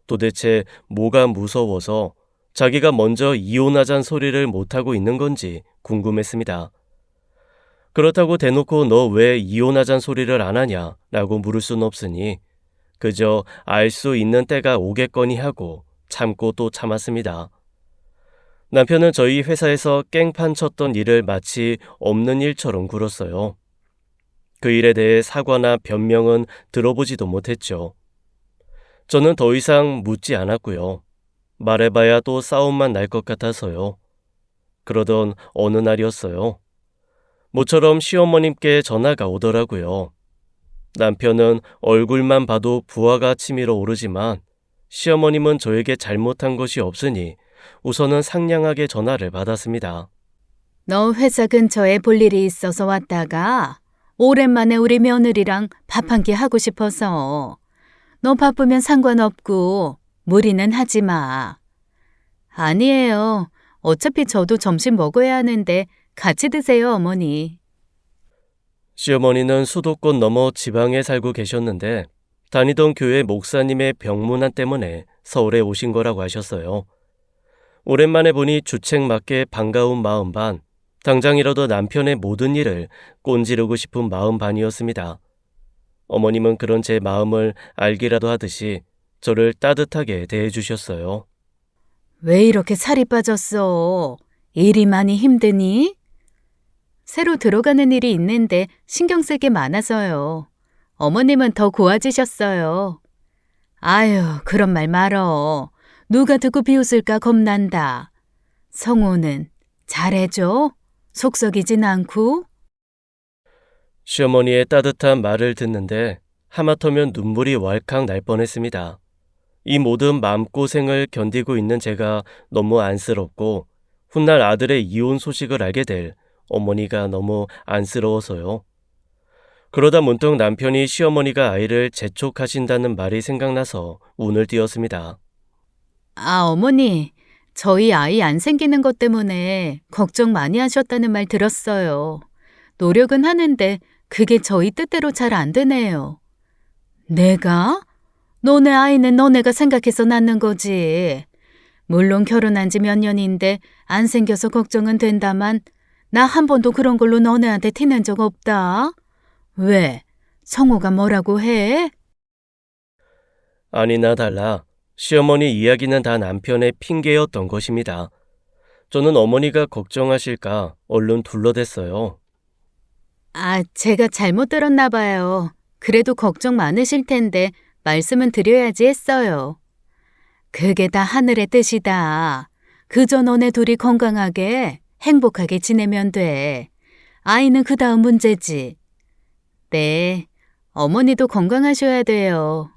도대체 뭐가 무서워서 자기가 먼저 이혼하잔 소리를 못하고 있는 건지 궁금했습니다. 그렇다고 대놓고 너 왜 이혼하잔 소리를 안 하냐 라고 물을 순 없으니 그저 알 수 있는 때가 오겠거니 하고 참고 또 참았습니다. 남편은 저희 회사에서 깽판 쳤던 일을 마치 없는 일처럼 굴었어요. 그 일에 대해 사과나 변명은 들어보지도 못했죠. 저는 더 이상 묻지 않았고요. 말해봐야 또 싸움만 날 것 같아서요. 그러던 어느 날이었어요. 모처럼 시어머님께 전화가 오더라고요. 남편은 얼굴만 봐도 부하가 치밀어 오르지만 시어머님은 저에게 잘못한 것이 없으니 우선은 상냥하게 전화를 받았습니다. 너 회사 근처에 볼 일이 있어서 왔다가 오랜만에 우리 며느리랑 밥 한 끼 하고 싶어서. 너 바쁘면 상관없고 무리는 하지 마. 아니에요. 어차피 저도 점심 먹어야 하는데 같이 드세요, 어머니. 시어머니는 수도권 넘어 지방에 살고 계셨는데 다니던 교회 목사님의 병문안 때문에 서울에 오신 거라고 하셨어요. 오랜만에 보니 주책맞게 반가운 마음 반, 당장이라도 남편의 모든 일을 꼰지르고 싶은 마음 반이었습니다. 어머님은 그런 제 마음을 알기라도 하듯이 저를 따뜻하게 대해주셨어요. 왜 이렇게 살이 빠졌어? 일이 많이 힘드니? 새로 들어가는 일이 있는데 신경 쓸 게 많아서요. 어머님은 더 고와지셨어요. 아유, 그런 말 말어. 누가 듣고 비웃을까 겁난다. 성호는 잘해줘? 속썩이진 않고? 시어머니의 따뜻한 말을 듣는데 하마터면 눈물이 왈칵 날 뻔했습니다. 이 모든 마음고생을 견디고 있는 제가 너무 안쓰럽고 훗날 아들의 이혼 소식을 알게 될 어머니가 너무 안쓰러워서요. 그러다 문득 남편이 시어머니가 아이를 재촉하신다는 말이 생각나서 운을 띄었습니다. 아, 어머니, 저희 아이 안 생기는 것 때문에 걱정 많이 하셨다는 말 들었어요. 노력은 하는데 그게 저희 뜻대로 잘 안 되네요. 내가? 너네 아이는 너네가 생각해서 낳는 거지. 물론 결혼한 지 몇 년인데 안 생겨서 걱정은 된다만 나 한 번도 그런 걸로 너네한테 티낸 적 없다. 왜? 성호가 뭐라고 해? 아니나 달라 시어머니 이야기는 다 남편의 핑계였던 것입니다. 저는 어머니가 걱정하실까 얼른 둘러댔어요. 아, 제가 잘못 들었나 봐요. 그래도 걱정 많으실 텐데 말씀은 드려야지 했어요. 그게 다 하늘의 뜻이다. 그저 너네 둘이 건강하게 행복하게 지내면 돼. 아이는 그 다음 문제지. 네, 어머니도 건강하셔야 돼요.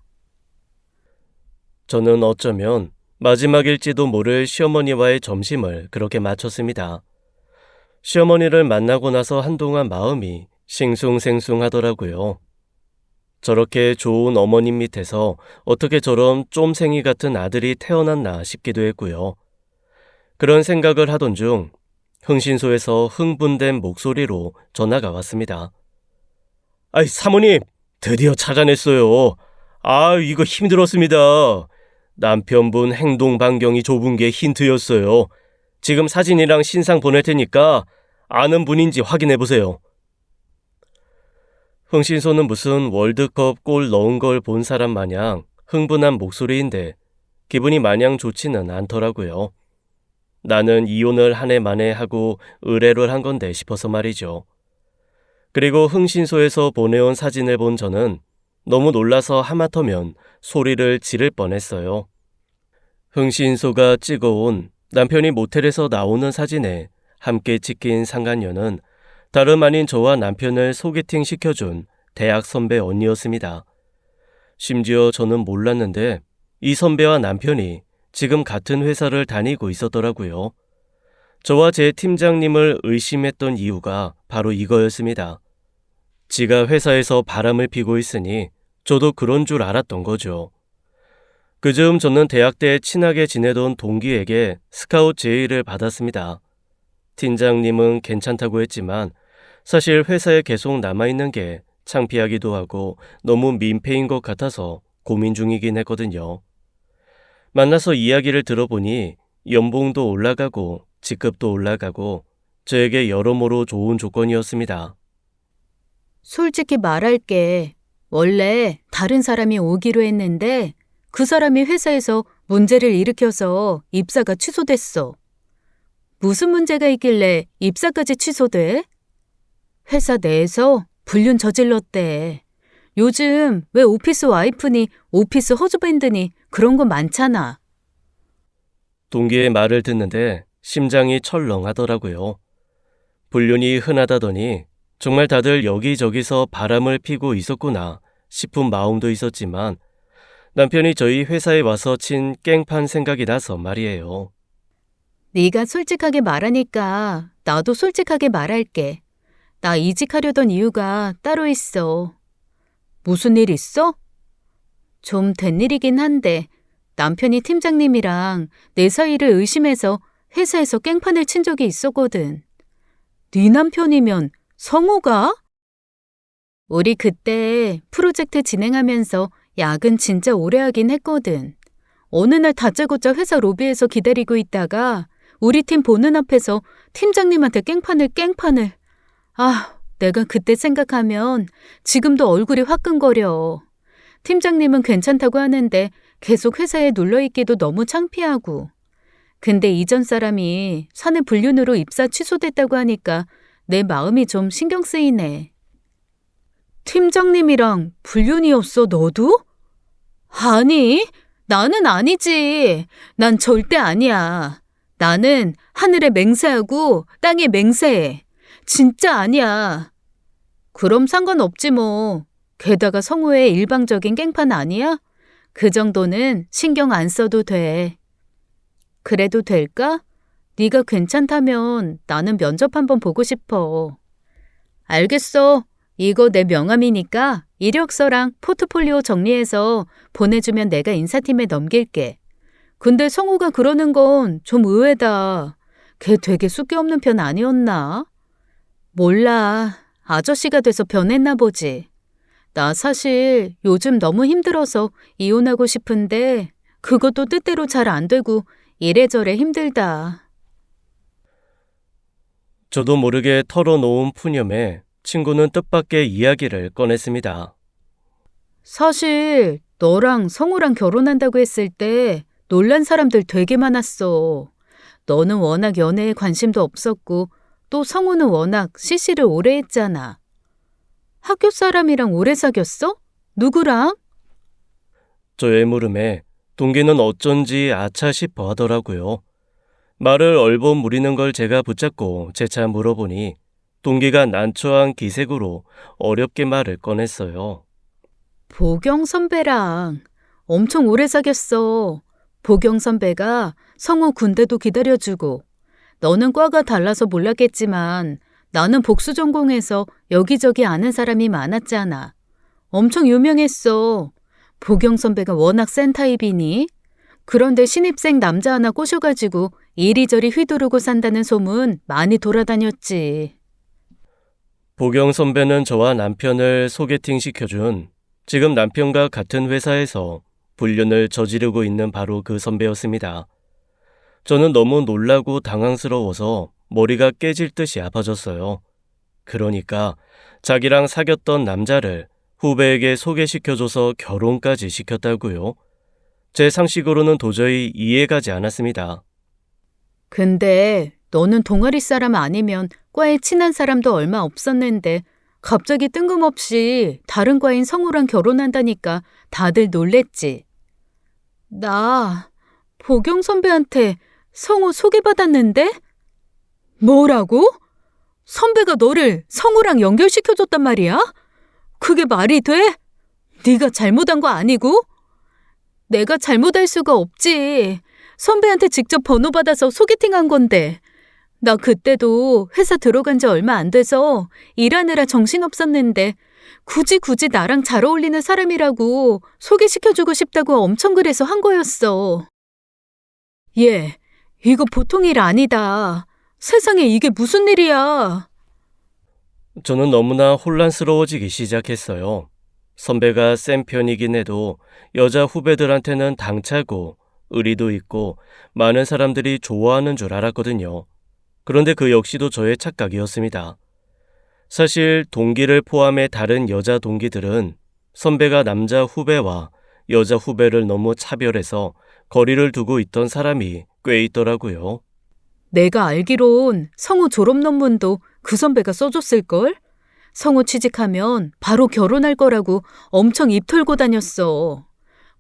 저는 어쩌면 마지막일지도 모를 시어머니와의 점심을 그렇게 마쳤습니다. 시어머니를 만나고 나서 한동안 마음이 싱숭생숭하더라고요. 저렇게 좋은 어머님 밑에서 어떻게 저런 쫌생이 같은 아들이 태어났나 싶기도 했고요. 그런 생각을 하던 중 흥신소에서 흥분된 목소리로 전화가 왔습니다. 아이, 사모님, 드디어 찾아냈어요. 이거 힘들었습니다. 남편분 행동 반경이 좁은 게 힌트였어요. 지금 사진이랑 신상 보낼 테니까 아는 분인지 확인해 보세요. 흥신소는 무슨 월드컵 골 넣은 걸 본 사람 마냥 흥분한 목소리인데 기분이 마냥 좋지는 않더라고요. 나는 이혼을 한 해 만에 하고 의뢰를 한 건데 싶어서 말이죠. 그리고 흥신소에서 보내온 사진을 본 저는 너무 놀라서 하마터면 소리를 지를 뻔했어요. 흥신소가 찍어온 남편이 모텔에서 나오는 사진에 함께 찍힌 상간녀는 다름 아닌 저와 남편을 소개팅 시켜준 대학 선배 언니였습니다. 심지어 저는 몰랐는데 이 선배와 남편이 지금 같은 회사를 다니고 있었더라고요. 저와 제 팀장님을 의심했던 이유가 바로 이거였습니다. 지가 회사에서 바람을 피고 있으니 저도 그런 줄 알았던 거죠. 그즈음 저는 대학 때 친하게 지내던 동기에게 스카웃 제의를 받았습니다. 팀장님은 괜찮다고 했지만 사실 회사에 계속 남아있는 게 창피하기도 하고 너무 민폐인 것 같아서 고민 중이긴 했거든요. 만나서 이야기를 들어보니 연봉도 올라가고 직급도 올라가고 저에게 여러모로 좋은 조건이었습니다. 솔직히 말할게. 원래 다른 사람이 오기로 했는데 그 사람이 회사에서 문제를 일으켜서 입사가 취소됐어. 무슨 문제가 있길래 입사까지 취소돼? 회사 내에서 불륜 저질렀대. 요즘 왜 오피스 와이프니 오피스 허즈밴드니 그런 거 많잖아. 동기의 말을 듣는데 심장이 철렁하더라고요. 불륜이 흔하다더니 정말 다들 여기저기서 바람을 피고 있었구나 싶은 마음도 있었지만 남편이 저희 회사에 와서 친 깽판 생각이 나서 말이에요. 네가 솔직하게 말하니까 나도 솔직하게 말할게. 나 이직하려던 이유가 따로 있어. 무슨 일 있어? 좀 된 일이긴 한데 남편이 팀장님이랑 내 사이를 의심해서 회사에서 깽판을 친 적이 있었거든. 네 남편이면 성호가? 우리 그때 프로젝트 진행하면서 야근 진짜 오래 하긴 했거든. 어느 날 다짜고짜 회사 로비에서 기다리고 있다가 우리 팀 보는 앞에서 팀장님한테 깽판을. 내가 그때 생각하면 지금도 얼굴이 화끈거려. 팀장님은 괜찮다고 하는데 계속 회사에 눌러있기도 너무 창피하고. 근데 이전 사람이 사내 불륜으로 입사 취소됐다고 하니까 내 마음이 좀 신경 쓰이네. 팀장님이랑 불륜이었어, 너도? 아니, 나는 아니지. 난 절대 아니야. 나는 하늘에 맹세하고 땅에 맹세해. 진짜 아니야. 그럼 상관없지 뭐. 게다가 성우의 일방적인 깽판 아니야? 그 정도는 신경 안 써도 돼. 그래도 될까? 네가 괜찮다면 나는 면접 한번 보고 싶어. 알겠어. 이거 내 명함이니까 이력서랑 포트폴리오 정리해서 보내주면 내가 인사팀에 넘길게. 근데 성우가 그러는 건 좀 의외다. 걔 되게 숫기 없는 편 아니었나? 몰라. 아저씨가 돼서 변했나 보지. 나 사실 요즘 너무 힘들어서 이혼하고 싶은데 그것도 뜻대로 잘 안 되고 이래저래 힘들다. 저도 모르게 털어놓은 푸념에 친구는 뜻밖의 이야기를 꺼냈습니다. 사실 너랑 성우랑 결혼한다고 했을 때 놀란 사람들 되게 많았어. 너는 워낙 연애에 관심도 없었고 또 성우는 워낙 CC를 오래 했잖아. 학교 사람이랑 오래 사귀었어? 누구랑? 저의 물음에 동기는 어쩐지 아차 싶어 하더라고요. 말을 얼버무리는 걸 제가 붙잡고 재차 물어보니 동기가 난처한 기색으로 어렵게 말을 꺼냈어요. 보경 선배랑 엄청 오래 사귀었어. 보경 선배가 성우 군대도 기다려주고 너는 과가 달라서 몰랐겠지만 나는 복수 전공해서 여기저기 아는 사람이 많았잖아. 엄청 유명했어. 보경 선배가 워낙 센 타입이니. 그런데 신입생 남자 하나 꼬셔가지고 이리저리 휘두르고 산다는 소문 많이 돌아다녔지. 보경 선배는 저와 남편을 소개팅 시켜준 지금 남편과 같은 회사에서 불륜을 저지르고 있는 바로 그 선배였습니다. 저는 너무 놀라고 당황스러워서 머리가 깨질 듯이 아파졌어요. 그러니까 자기랑 사귀었던 남자를 후배에게 소개시켜줘서 결혼까지 시켰다고요. 제 상식으로는 도저히 이해가지 않았습니다. 근데 너는 동아리 사람 아니면 과에 친한 사람도 얼마 없었는데 갑자기 뜬금없이 다른 과인 성우랑 결혼한다니까 다들 놀랬지. 나 보경 선배한테 성우 소개받았는데? 뭐라고? 선배가 너를 성우랑 연결시켜줬단 말이야? 그게 말이 돼? 네가 잘못한 거 아니고? 내가 잘못할 수가 없지. 선배한테 직접 번호 받아서 소개팅한 건데. 나 그때도 회사 들어간 지 얼마 안 돼서 일하느라 정신없었는데 굳이 나랑 잘 어울리는 사람이라고 소개시켜주고 싶다고 엄청 그래서 한 거였어. 얘, 이거 보통 일 아니다. 세상에 이게 무슨 일이야. 저는 너무나 혼란스러워지기 시작했어요. 선배가 센 편이긴 해도 여자 후배들한테는 당차고 의리도 있고 많은 사람들이 좋아하는 줄 알았거든요. 그런데 그 역시도 저의 착각이었습니다. 사실 동기를 포함해 다른 여자 동기들은 선배가 남자 후배와 여자 후배를 너무 차별해서 거리를 두고 있던 사람이 꽤 있더라고요. 내가 알기론 성우 졸업 논문도 그 선배가 써줬을걸? 성우 취직하면 바로 결혼할 거라고 엄청 입 털고 다녔어.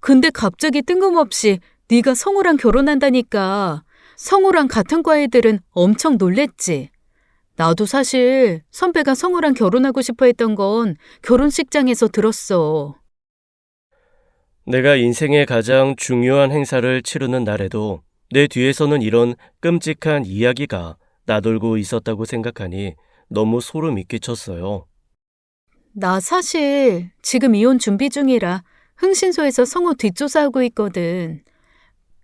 근데 갑자기 뜬금없이 네가 성우랑 결혼한다니까 성우랑 같은 과 애들은 엄청 놀랬지. 나도 사실 선배가 성우랑 결혼하고 싶어 했던 건 결혼식장에서 들었어. 내가 인생의 가장 중요한 행사를 치르는 날에도 내 뒤에서는 이런 끔찍한 이야기가 나돌고 있었다고 생각하니 너무 소름이 끼쳤어요. 나 사실 지금 이혼 준비 중이라 흥신소에서 성우 뒷조사하고 있거든.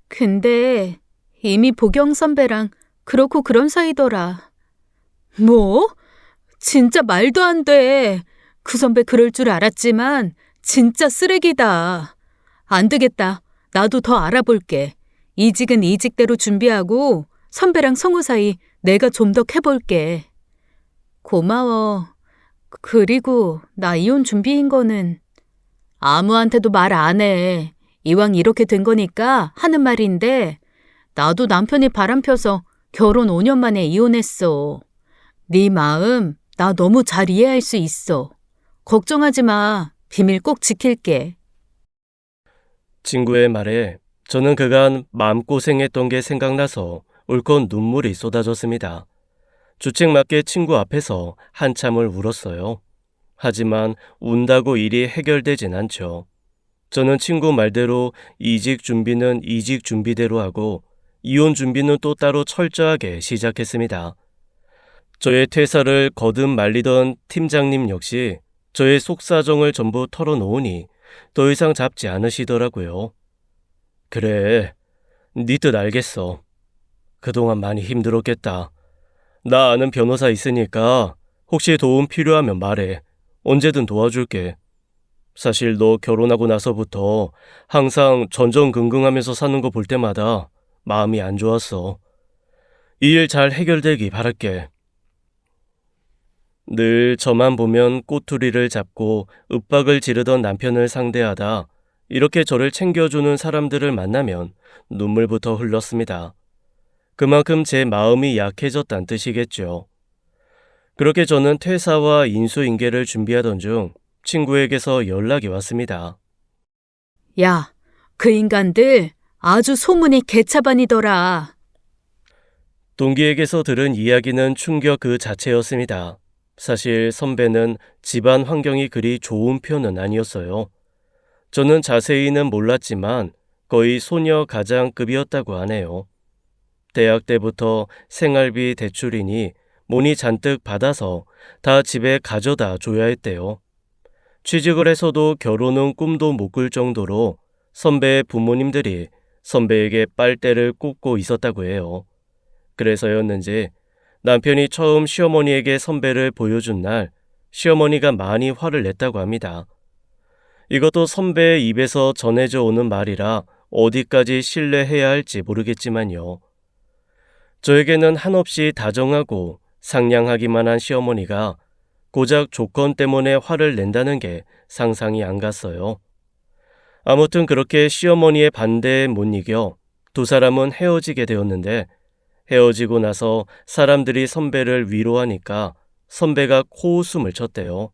근데 이미 보경 선배랑 그렇고 그런 사이더라. 뭐? 진짜 말도 안 돼. 그 선배 그럴 줄 알았지만 진짜 쓰레기다. 안 되겠다. 나도 더 알아볼게. 이직은 이직대로 준비하고 선배랑 성우 사이 내가 좀 더 해볼게. 고마워. 그리고 나 이혼 준비인 거는 아무한테도 말 안 해. 이왕 이렇게 된 거니까 하는 말인데 나도 남편이 바람펴서 결혼 5년 만에 이혼했어. 네 마음 나 너무 잘 이해할 수 있어. 걱정하지 마. 비밀 꼭 지킬게. 친구의 말에 저는 그간 마음고생했던 게 생각나서 울컥 눈물이 쏟아졌습니다. 주책맞게 친구 앞에서 한참을 울었어요. 하지만 운다고 일이 해결되진 않죠. 저는 친구 말대로 이직 준비는 이직 준비대로 하고 이혼 준비는 또 따로 철저하게 시작했습니다. 저의 퇴사를 거듭 말리던 팀장님 역시 저의 속사정을 전부 털어놓으니 더 이상 잡지 않으시더라고요. 그래, 네 뜻 알겠어. 그동안 많이 힘들었겠다. 나 아는 변호사 있으니까 혹시 도움 필요하면 말해. 언제든 도와줄게. 사실 너 결혼하고 나서부터 항상 전전긍긍하면서 사는 거 볼 때마다 마음이 안 좋았어. 이 일 잘 해결되기 바랄게. 늘 저만 보면 꼬투리를 잡고 윽박을 지르던 남편을 상대하다 이렇게 저를 챙겨주는 사람들을 만나면 눈물부터 흘렀습니다. 그만큼 제 마음이 약해졌단 뜻이겠죠. 그렇게 저는 퇴사와 인수인계를 준비하던 중 친구에게서 연락이 왔습니다. 야, 그 인간들 아주 소문이 개차반이더라. 동기에게서 들은 이야기는 충격 그 자체였습니다. 사실 선배는 집안 환경이 그리 좋은 편은 아니었어요. 저는 자세히는 몰랐지만 거의 소녀 가장급이었다고 하네요. 대학 때부터 생활비 대출이니 money 잔뜩 받아서 다 집에 가져다 줘야 했대요. 취직을 해서도 결혼은 꿈도 못 꿀 정도로 선배의 부모님들이 선배에게 빨대를 꽂고 있었다고 해요. 그래서였는지 남편이 처음 시어머니에게 선배를 보여준 날 시어머니가 많이 화를 냈다고 합니다. 이것도 선배의 입에서 전해져 오는 말이라 어디까지 신뢰해야 할지 모르겠지만요. 저에게는 한없이 다정하고 상냥하기만 한 시어머니가 고작 조건 때문에 화를 낸다는 게 상상이 안 갔어요. 아무튼 그렇게 시어머니의 반대에 못 이겨 두 사람은 헤어지게 되었는데 헤어지고 나서 사람들이 선배를 위로하니까 선배가 코웃음을 쳤대요.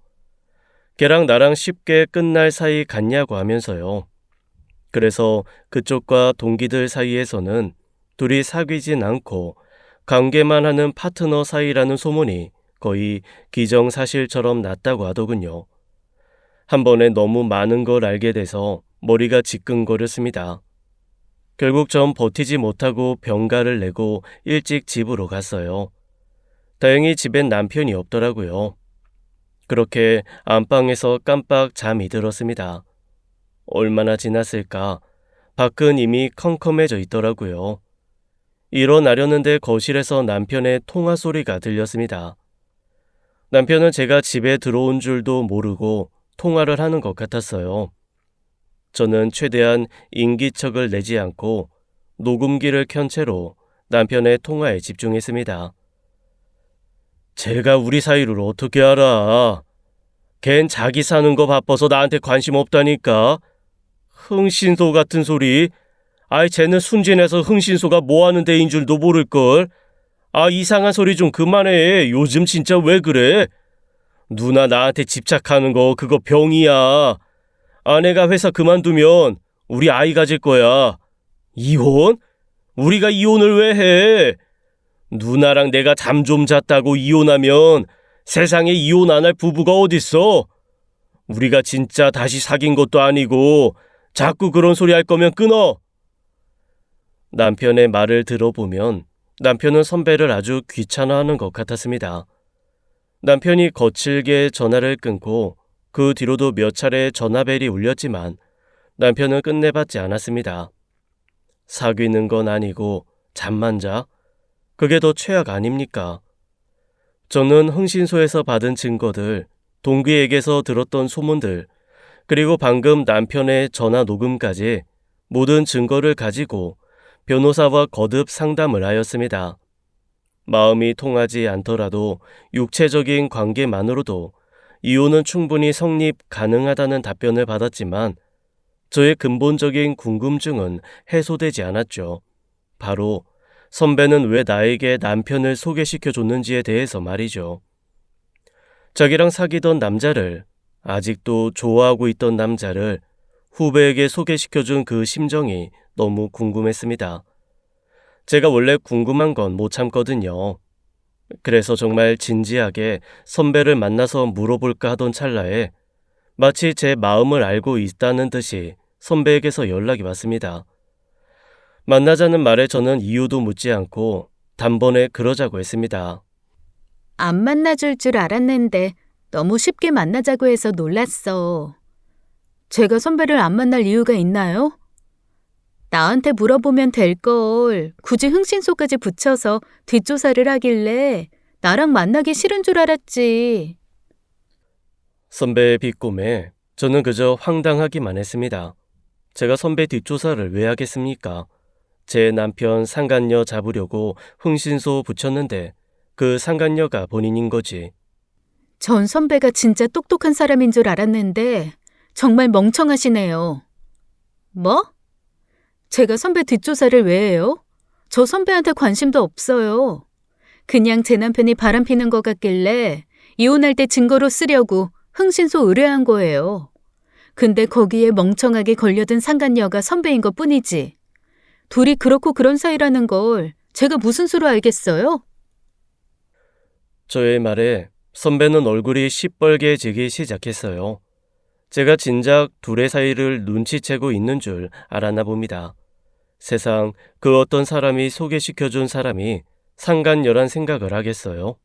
걔랑 나랑 쉽게 끝날 사이 같냐고 하면서요. 그래서 그쪽과 동기들 사이에서는 둘이 사귀진 않고 관계만 하는 파트너 사이라는 소문이 거의 기정사실처럼 났다고 하더군요. 한 번에 너무 많은 걸 알게 돼서 머리가 지끈거렸습니다. 결국 전 버티지 못하고 병가를 내고 일찍 집으로 갔어요. 다행히 집엔 남편이 없더라고요. 그렇게 안방에서 깜빡 잠이 들었습니다. 얼마나 지났을까? 밖은 이미 컴컴해져 있더라고요. 일어나려는데 거실에서 남편의 통화 소리가 들렸습니다. 남편은 제가 집에 들어온 줄도 모르고 통화를 하는 것 같았어요. 저는 최대한 인기척을 내지 않고 녹음기를 켠 채로 남편의 통화에 집중했습니다. 제가 우리 사이를 어떻게 알아? 걘 자기 사는 거 바빠서 나한테 관심 없다니까. 흥신소 같은 소리. 아이 쟤는 순진해서 흥신소가 뭐하는 데인 줄도 모를걸. 아 이상한 소리 좀 그만해. 요즘 진짜 왜 그래? 누나 나한테 집착하는 거 그거 병이야. 아내가 회사 그만두면 우리 아이 가질 거야. 이혼? 우리가 이혼을 왜 해? 누나랑 내가 잠 좀 잤다고 이혼하면 세상에 이혼 안 할 부부가 어딨어? 우리가 진짜 다시 사귄 것도 아니고 자꾸 그런 소리 할 거면 끊어. 남편의 말을 들어보면 남편은 선배를 아주 귀찮아하는 것 같았습니다. 남편이 거칠게 전화를 끊고 그 뒤로도 몇 차례 전화벨이 울렸지만 남편은 끝내받지 않았습니다. 사귀는 건 아니고 잠만 자? 그게 더 최악 아닙니까? 저는 흥신소에서 받은 증거들, 동기에게서 들었던 소문들, 그리고 방금 남편의 전화 녹음까지 모든 증거를 가지고 변호사와 거듭 상담을 하였습니다. 마음이 통하지 않더라도 육체적인 관계만으로도 이혼은 충분히 성립 가능하다는 답변을 받았지만 저의 근본적인 궁금증은 해소되지 않았죠. 바로 선배는 왜 나에게 남편을 소개시켜줬는지에 대해서 말이죠. 자기랑 사귀던 남자를, 아직도 좋아하고 있던 남자를 후배에게 소개시켜준 그 심정이 너무 궁금했습니다. 제가 원래 궁금한 건 못 참거든요. 그래서 정말 진지하게 선배를 만나서 물어볼까 하던 찰나에 마치 제 마음을 알고 있다는 듯이 선배에게서 연락이 왔습니다. 만나자는 말에 저는 이유도 묻지 않고 단번에 그러자고 했습니다. 안 만나줄 줄 알았는데 너무 쉽게 만나자고 해서 놀랐어. 제가 선배를 안 만날 이유가 있나요? 나한테 물어보면 될걸. 굳이 흥신소까지 붙여서 뒷조사를 하길래 나랑 만나기 싫은 줄 알았지. 선배의 비꼼에 저는 그저 황당하기만 했습니다. 제가 선배 뒷조사를 왜 하겠습니까? 제 남편 상간녀 잡으려고 흥신소 붙였는데 그 상간녀가 본인인 거지. 전 선배가 진짜 똑똑한 사람인 줄 알았는데 정말 멍청하시네요. 뭐? 제가 선배 뒷조사를 왜 해요? 저 선배한테 관심도 없어요. 그냥 제 남편이 바람피는 것 같길래 이혼할 때 증거로 쓰려고 흥신소 의뢰한 거예요. 근데 거기에 멍청하게 걸려든 상간녀가 선배인 것 뿐이지. 둘이 그렇고 그런 사이라는 걸 제가 무슨 수로 알겠어요? 저의 말에 선배는 얼굴이 시뻘개지기 시작했어요. 제가 진작 둘의 사이를 눈치채고 있는 줄 알았나 봅니다. 세상 그 어떤 사람이 소개시켜준 사람이 상간녀란 생각을 하겠어요?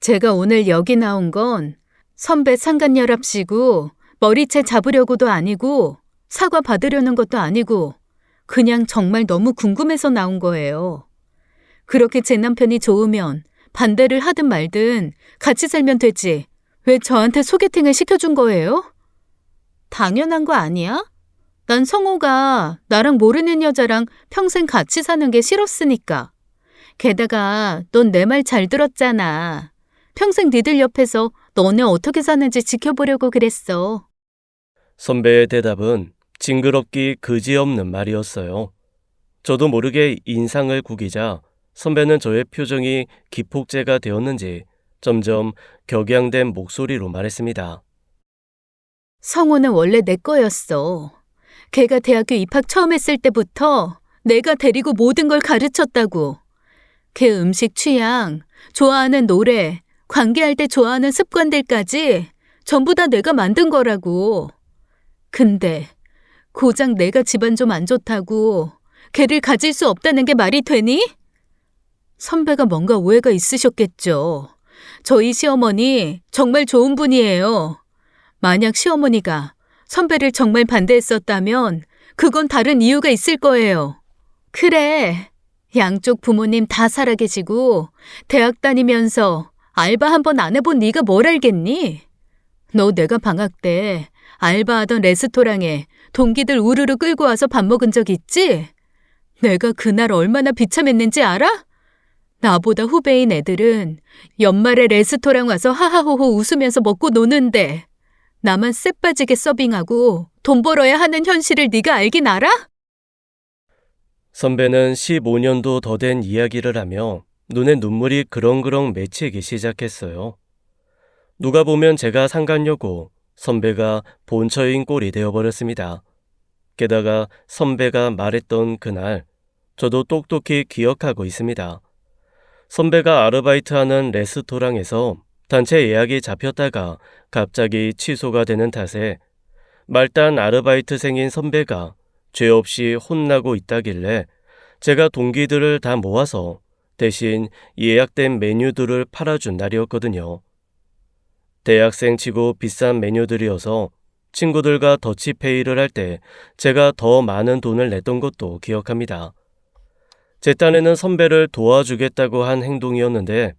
제가 오늘 여기 나온 건 선배 상간녀랍시고 머리채 잡으려고도 아니고 사과 받으려는 것도 아니고 그냥 정말 너무 궁금해서 나온 거예요. 그렇게 제 남편이 좋으면 반대를 하든 말든 같이 살면 되지. 왜 저한테 소개팅을 시켜준 거예요? 당연한 거 아니야? 난 성호가 나랑 모르는 여자랑 평생 같이 사는 게 싫었으니까. 게다가 넌 내 말 잘 들었잖아. 평생 니들 옆에서 너네 어떻게 사는지 지켜보려고 그랬어. 선배의 대답은 징그럽기 그지없는 말이었어요. 저도 모르게 인상을 구기자 선배는 저의 표정이 기폭제가 되었는지 점점 격양된 목소리로 말했습니다. 성호는 원래 내 거였어. 걔가 대학교 입학 처음 했을 때부터 내가 데리고 모든 걸 가르쳤다고. 걔 음식 취향, 좋아하는 노래, 관계할 때 좋아하는 습관들까지 전부 다 내가 만든 거라고. 근데 고작 내가 집안 좀 안 좋다고 걔를 가질 수 없다는 게 말이 되니? 선배가 뭔가 오해가 있으셨겠죠. 저희 시어머니 정말 좋은 분이에요. 만약 시어머니가 선배를 정말 반대했었다면 그건 다른 이유가 있을 거예요. 그래, 양쪽 부모님 다 살아계시고 대학 다니면서 알바 한 번 안 해본 네가 뭘 알겠니? 너 내가 방학 때 알바하던 레스토랑에 동기들 우르르 끌고 와서 밥 먹은 적 있지? 내가 그날 얼마나 비참했는지 알아? 나보다 후배인 애들은 연말에 레스토랑 와서 하하호호 웃으면서 먹고 노는데 나만 쎄 빠지게 서빙하고 돈 벌어야 하는 현실을 네가 알긴 알아? 선배는 15년도 더 된 이야기를 하며 눈에 눈물이 그렁그렁 맺히기 시작했어요. 누가 보면 제가 상간녀고 선배가 본처인 꼴이 되어버렸습니다. 게다가 선배가 말했던 그날 저도 똑똑히 기억하고 있습니다. 선배가 아르바이트하는 레스토랑에서 단체 예약이 잡혔다가 갑자기 취소가 되는 탓에 말단 아르바이트생인 선배가 죄 없이 혼나고 있다길래 제가 동기들을 다 모아서 대신 예약된 메뉴들을 팔아준 날이었거든요. 대학생 치고 비싼 메뉴들이어서 친구들과 더치페이를 할 때 제가 더 많은 돈을 냈던 것도 기억합니다. 제 딴에는 선배를 도와주겠다고 한 행동이었는데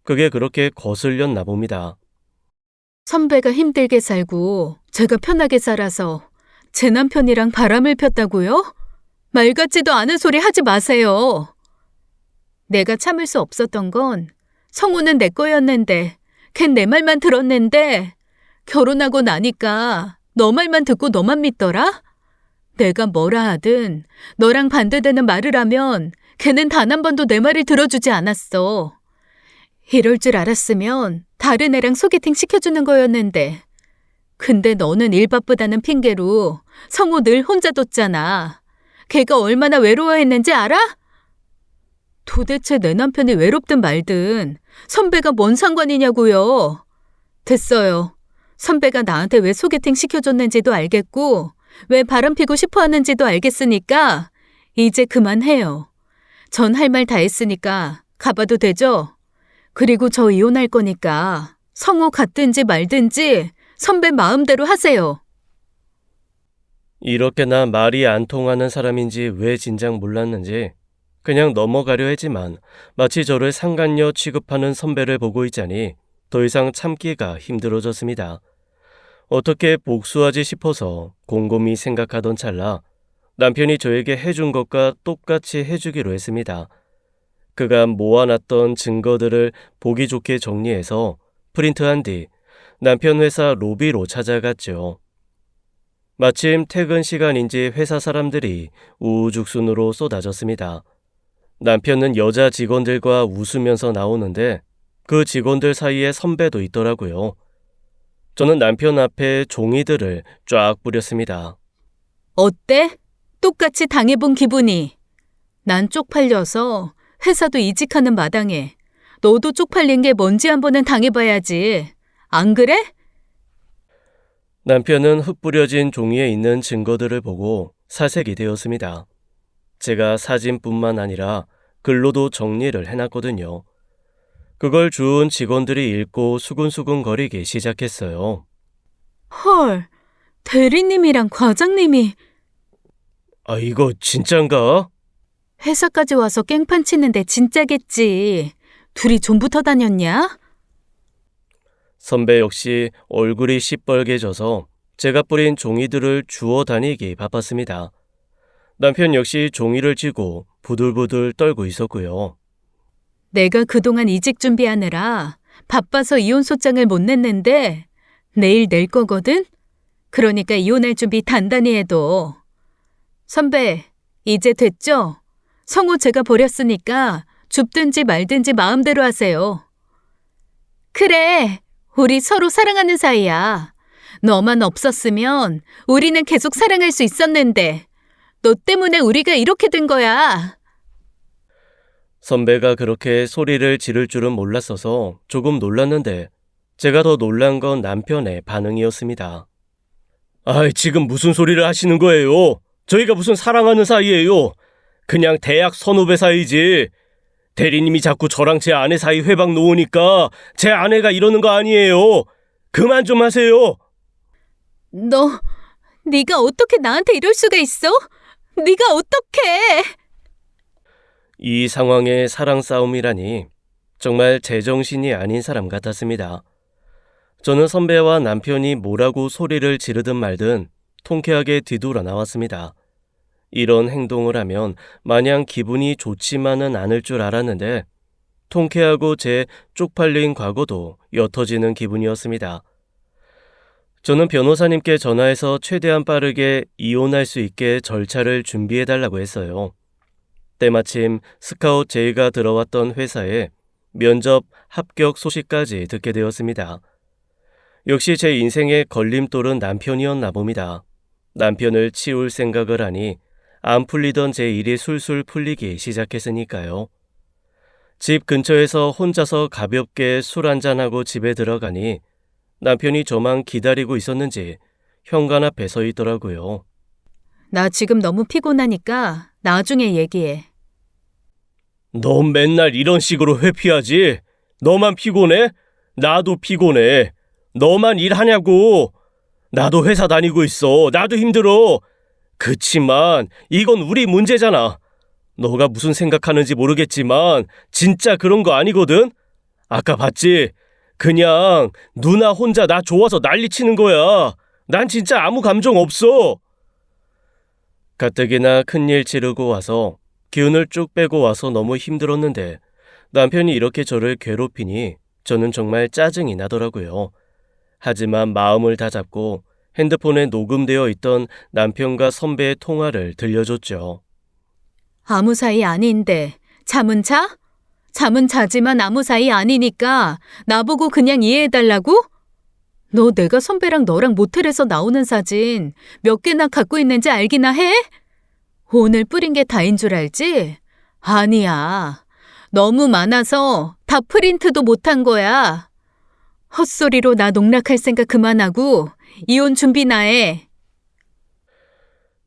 그게 그렇게 거슬렸나 봅니다. 선배가 힘들게 살고 제가 편하게 살아서 제 남편이랑 바람을 폈다고요? 말 같지도 않은 소리 하지 마세요. 내가 참을 수 없었던 건 성우는 내 거였는데 걘 내 말만 들었는데 결혼하고 나니까 너 말만 듣고 너만 믿더라? 내가 뭐라 하든 너랑 반대되는 말을 하면 걔는 단 한 번도 내 말을 들어주지 않았어. 이럴 줄 알았으면 다른 애랑 소개팅 시켜주는 거였는데. 근데 너는 일 바쁘다는 핑계로 성우 늘 혼자 뒀잖아. 걔가 얼마나 외로워했는지 알아? 도대체 내 남편이 외롭든 말든 선배가 뭔 상관이냐고요. 됐어요. 선배가 나한테 왜 소개팅 시켜줬는지도 알겠고 왜 바람피고 싶어 하는지도 알겠으니까 이제 그만해요. 전 할 말 다 했으니까 가봐도 되죠? 그리고 저 이혼할 거니까 성우 같든지 말든지 선배 마음대로 하세요. 이렇게나 말이 안 통하는 사람인지 왜 진작 몰랐는지 그냥 넘어가려 했지만 마치 저를 상간녀 취급하는 선배를 보고 있자니 더 이상 참기가 힘들어졌습니다. 어떻게 복수하지 싶어서 곰곰이 생각하던 찰나 남편이 저에게 해준 것과 똑같이 해주기로 했습니다. 그간 모아놨던 증거들을 보기 좋게 정리해서 프린트한 뒤 남편 회사 로비로 찾아갔죠. 마침 퇴근 시간인지 회사 사람들이 우후죽순으로 쏟아졌습니다. 남편은 여자 직원들과 웃으면서 나오는데 그 직원들 사이에 선배도 있더라고요. 저는 남편 앞에 종이들을 쫙 뿌렸습니다. 어때? 똑같이 당해본 기분이. 난 쪽팔려서 회사도 이직하는 마당에 너도 쪽팔린 게 뭔지 한번은 당해봐야지. 안 그래? 남편은 흩뿌려진 종이에 있는 증거들을 보고 사색이 되었습니다. 제가 사진뿐만 아니라 글로도 정리를 해놨거든요. 그걸 주운 직원들이 읽고 수근수근 거리기 시작했어요. 헐, 대리님이랑 과장님이 이거 진짠가? 회사까지 와서 깽판 치는데 진짜겠지. 둘이 좀 붙어 다녔냐? 선배 역시 얼굴이 시뻘개져서 제가 뿌린 종이들을 주워 다니기 바빴습니다. 남편 역시 종이를 쥐고 부들부들 떨고 있었고요. 내가 그동안 이직 준비하느라 바빠서 이혼소장을 못 냈는데 내일 낼 거거든? 그러니까 이혼할 준비 단단히 해둬. 선배, 이제 됐죠? 성우 제가 버렸으니까 줍든지 말든지 마음대로 하세요. 그래, 우리 서로 사랑하는 사이야. 너만 없었으면 우리는 계속 사랑할 수 있었는데 너 때문에 우리가 이렇게 된 거야. 선배가 그렇게 소리를 지를 줄은 몰랐어서 조금 놀랐는데 제가 더 놀란 건 남편의 반응이었습니다. 지금 무슨 소리를 하시는 거예요? 저희가 무슨 사랑하는 사이예요? 그냥 대학 선후배 사이지. 대리님이 자꾸 저랑 제 아내 사이 회방 놓으니까 제 아내가 이러는 거 아니에요. 그만 좀 하세요. 네가 어떻게 나한테 이럴 수가 있어? 네가 어떻게? 이 상황에 사랑 싸움이라니 정말 제정신이 아닌 사람 같았습니다. 저는 선배와 남편이 뭐라고 소리를 지르든 말든 통쾌하게 뒤돌아 나왔습니다. 이런 행동을 하면 마냥 기분이 좋지만은 않을 줄 알았는데 통쾌하고 제 쪽팔린 과거도 옅어지는 기분이었습니다. 저는 변호사님께 전화해서 최대한 빠르게 이혼할 수 있게 절차를 준비해달라고 했어요. 때마침 스카웃 제의가 들어왔던 회사에 면접 합격 소식까지 듣게 되었습니다. 역시 제 인생의 걸림돌은 남편이었나 봅니다. 남편을 치울 생각을 하니 안 풀리던 제 일이 술술 풀리기 시작했으니까요. 집 근처에서 혼자서 가볍게 술 한잔하고 집에 들어가니 남편이 저만 기다리고 있었는지 현관 앞에 서 있더라고요. 나 지금 너무 피곤하니까 나중에 얘기해. 넌 맨날 이런 식으로 회피하지? 너만 피곤해? 나도 피곤해. 너만 일하냐고. 나도 회사 다니고 있어. 나도 힘들어. 그치만 이건 우리 문제잖아. 너가 무슨 생각하는지 모르겠지만 진짜 그런 거 아니거든? 아까 봤지? 그냥 누나 혼자 나 좋아서 난리치는 거야. 난 진짜 아무 감정 없어. 가뜩이나 큰일 치르고 와서 기운을 쭉 빼고 와서 너무 힘들었는데 남편이 이렇게 저를 괴롭히니 저는 정말 짜증이 나더라고요. 하지만 마음을 다잡고 핸드폰에 녹음되어 있던 남편과 선배의 통화를 들려줬죠. 아무 사이 아닌데 잠은 자? 잠은 자지만 아무 사이 아니니까 나보고 그냥 이해해달라고? 너 내가 선배랑 너랑 모텔에서 나오는 사진 몇 개나 갖고 있는지 알기나 해? 오늘 뿌린 게 다인 줄 알지? 아니야. 너무 많아서 다 프린트도 못한 거야. 헛소리로 나 농락할 생각 그만하고 이혼 준비나 해.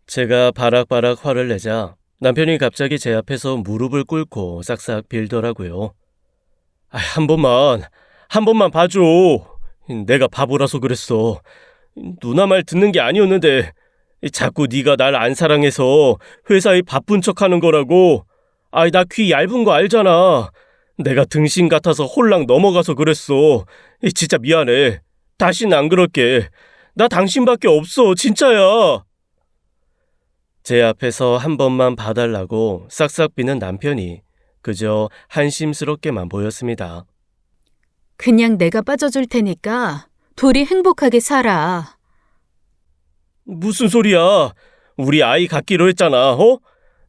제가 바락바락 화를 내자 남편이 갑자기 제 앞에서 무릎을 꿇고 싹싹 빌더라고요. 한 번만 봐줘. 내가 바보라서 그랬어. 누나 말 듣는 게 아니었는데 자꾸 네가 날 안 사랑해서 회사에 바쁜 척하는 거라고. 나 귀 얇은 거 알잖아. 내가 등신 같아서 홀랑 넘어가서 그랬어. 진짜 미안해. 다시는 안 그럴게. 나 당신밖에 없어, 진짜야. 제 앞에서 한 번만 봐달라고 싹싹 비는 남편이 그저 한심스럽게만 보였습니다. 그냥 내가 빠져줄 테니까 둘이 행복하게 살아. 무슨 소리야? 우리 아이 갖기로 했잖아, 어?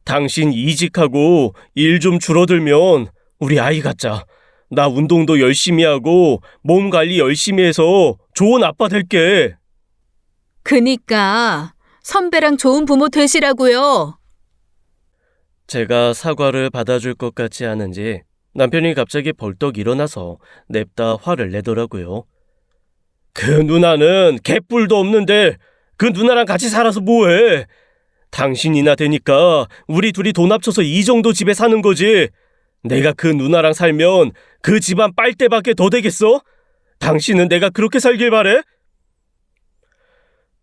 당신 이직하고 일 좀 줄어들면 우리 아이 갖자. 나 운동도 열심히 하고 몸 관리 열심히 해서 좋은 아빠 될게. 그니까 선배랑 좋은 부모 되시라고요. 제가 사과를 받아줄 것 같지 않은지 남편이 갑자기 벌떡 일어나서 냅다 화를 내더라고요. 그 누나는 개뿔도 없는데 그 누나랑 같이 살아서 뭐해? 당신이나 되니까 우리 둘이 돈 합쳐서 이 정도 집에 사는 거지. 내가 그 누나랑 살면 그 집안 빨대밖에 더 되겠어? 당신은 내가 그렇게 살길 바래?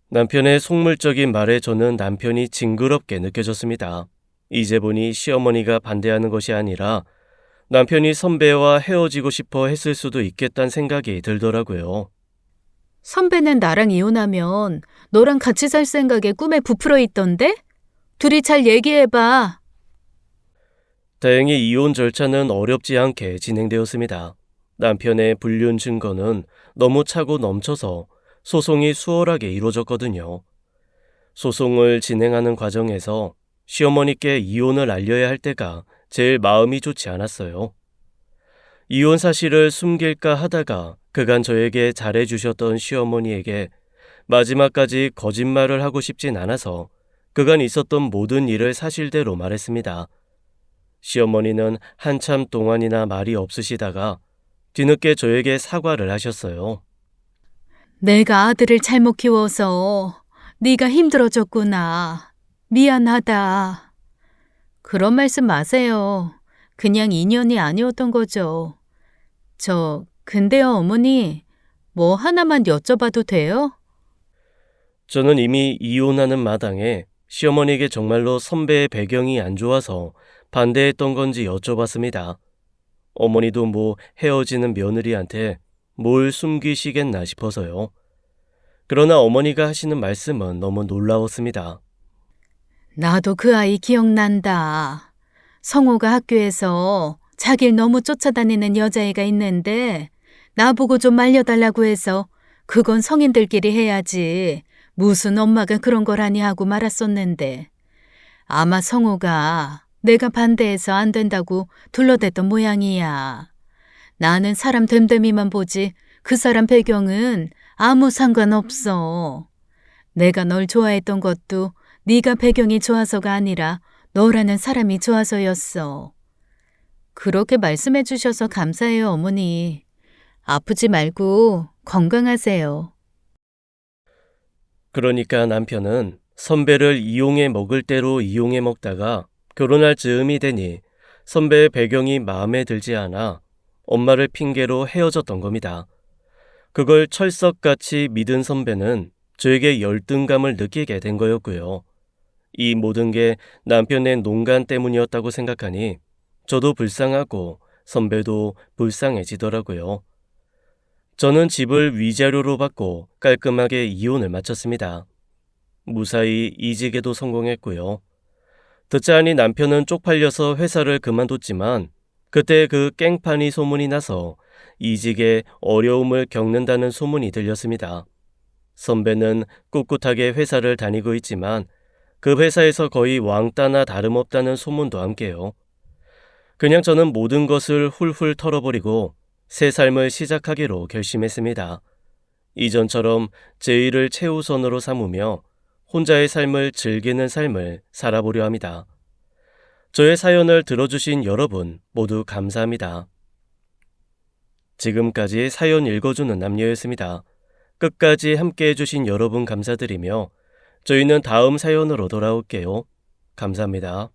남편의 속물적인 말에 저는 남편이 징그럽게 느껴졌습니다. 이제 보니 시어머니가 반대하는 것이 아니라 남편이 선배와 헤어지고 싶어 했을 수도 있겠다는 생각이 들더라고요. 선배는 나랑 이혼하면 너랑 같이 살 생각에 꿈에 부풀어 있던데? 둘이 잘 얘기해봐. 다행히 이혼 절차는 어렵지 않게 진행되었습니다. 남편의 불륜 증거는 너무 차고 넘쳐서 소송이 수월하게 이루어졌거든요. 소송을 진행하는 과정에서 시어머니께 이혼을 알려야 할 때가 제일 마음이 좋지 않았어요. 이혼 사실을 숨길까 하다가 그간 저에게 잘해주셨던 시어머니에게 마지막까지 거짓말을 하고 싶진 않아서 그간 있었던 모든 일을 사실대로 말했습니다. 시어머니는 한참 동안이나 말이 없으시다가 뒤늦게 저에게 사과를 하셨어요. 내가 아들을 잘못 키워서 네가 힘들어졌구나. 미안하다. 그런 말씀 마세요. 그냥 인연이 아니었던 거죠. 근데요, 어머니, 뭐 하나만 여쭤봐도 돼요? 저는 이미 이혼하는 마당에 시어머니에게 정말로 선배의 배경이 안 좋아서 반대했던 건지 여쭤봤습니다. 어머니도 뭐 헤어지는 며느리한테 뭘 숨기시겠나 싶어서요. 그러나 어머니가 하시는 말씀은 너무 놀라웠습니다. 나도 그 아이 기억난다. 성호가 학교에서 자길 너무 쫓아다니는 여자애가 있는데 나보고 좀 말려달라고 해서 그건 성인들끼리 해야지. 무슨 엄마가 그런 걸 하니 하고 말았었는데 아마 성호가 내가 반대해서 안 된다고 둘러댔던 모양이야. 나는 사람 됨됨이만 보지 그 사람 배경은 아무 상관없어. 내가 널 좋아했던 것도 네가 배경이 좋아서가 아니라 너라는 사람이 좋아서였어. 그렇게 말씀해 주셔서 감사해요, 어머니. 아프지 말고 건강하세요. 그러니까 남편은 선배를 이용해 먹을 대로 이용해 먹다가 결혼할 즈음이 되니 선배의 배경이 마음에 들지 않아 엄마를 핑계로 헤어졌던 겁니다. 그걸 철석같이 믿은 선배는 저에게 열등감을 느끼게 된 거였고요. 이 모든 게 남편의 농간 때문이었다고 생각하니 저도 불쌍하고 선배도 불쌍해지더라고요. 저는 집을 위자료로 받고 깔끔하게 이혼을 마쳤습니다. 무사히 이직에도 성공했고요. 듣자하니 남편은 쪽팔려서 회사를 그만뒀지만 그때 그 깽판이 소문이 나서 이직에 어려움을 겪는다는 소문이 들렸습니다. 선배는 꿋꿋하게 회사를 다니고 있지만 그 회사에서 거의 왕따나 다름없다는 소문도 함께요. 그냥 저는 모든 것을 훌훌 털어버리고 새 삶을 시작하기로 결심했습니다. 이전처럼 제 일을 최우선으로 삼으며 혼자의 삶을 즐기는 삶을 살아보려 합니다. 저의 사연을 들어주신 여러분 모두 감사합니다. 지금까지 사연 읽어주는 남녀였습니다. 끝까지 함께 해주신 여러분 감사드리며 저희는 다음 사연으로 돌아올게요. 감사합니다.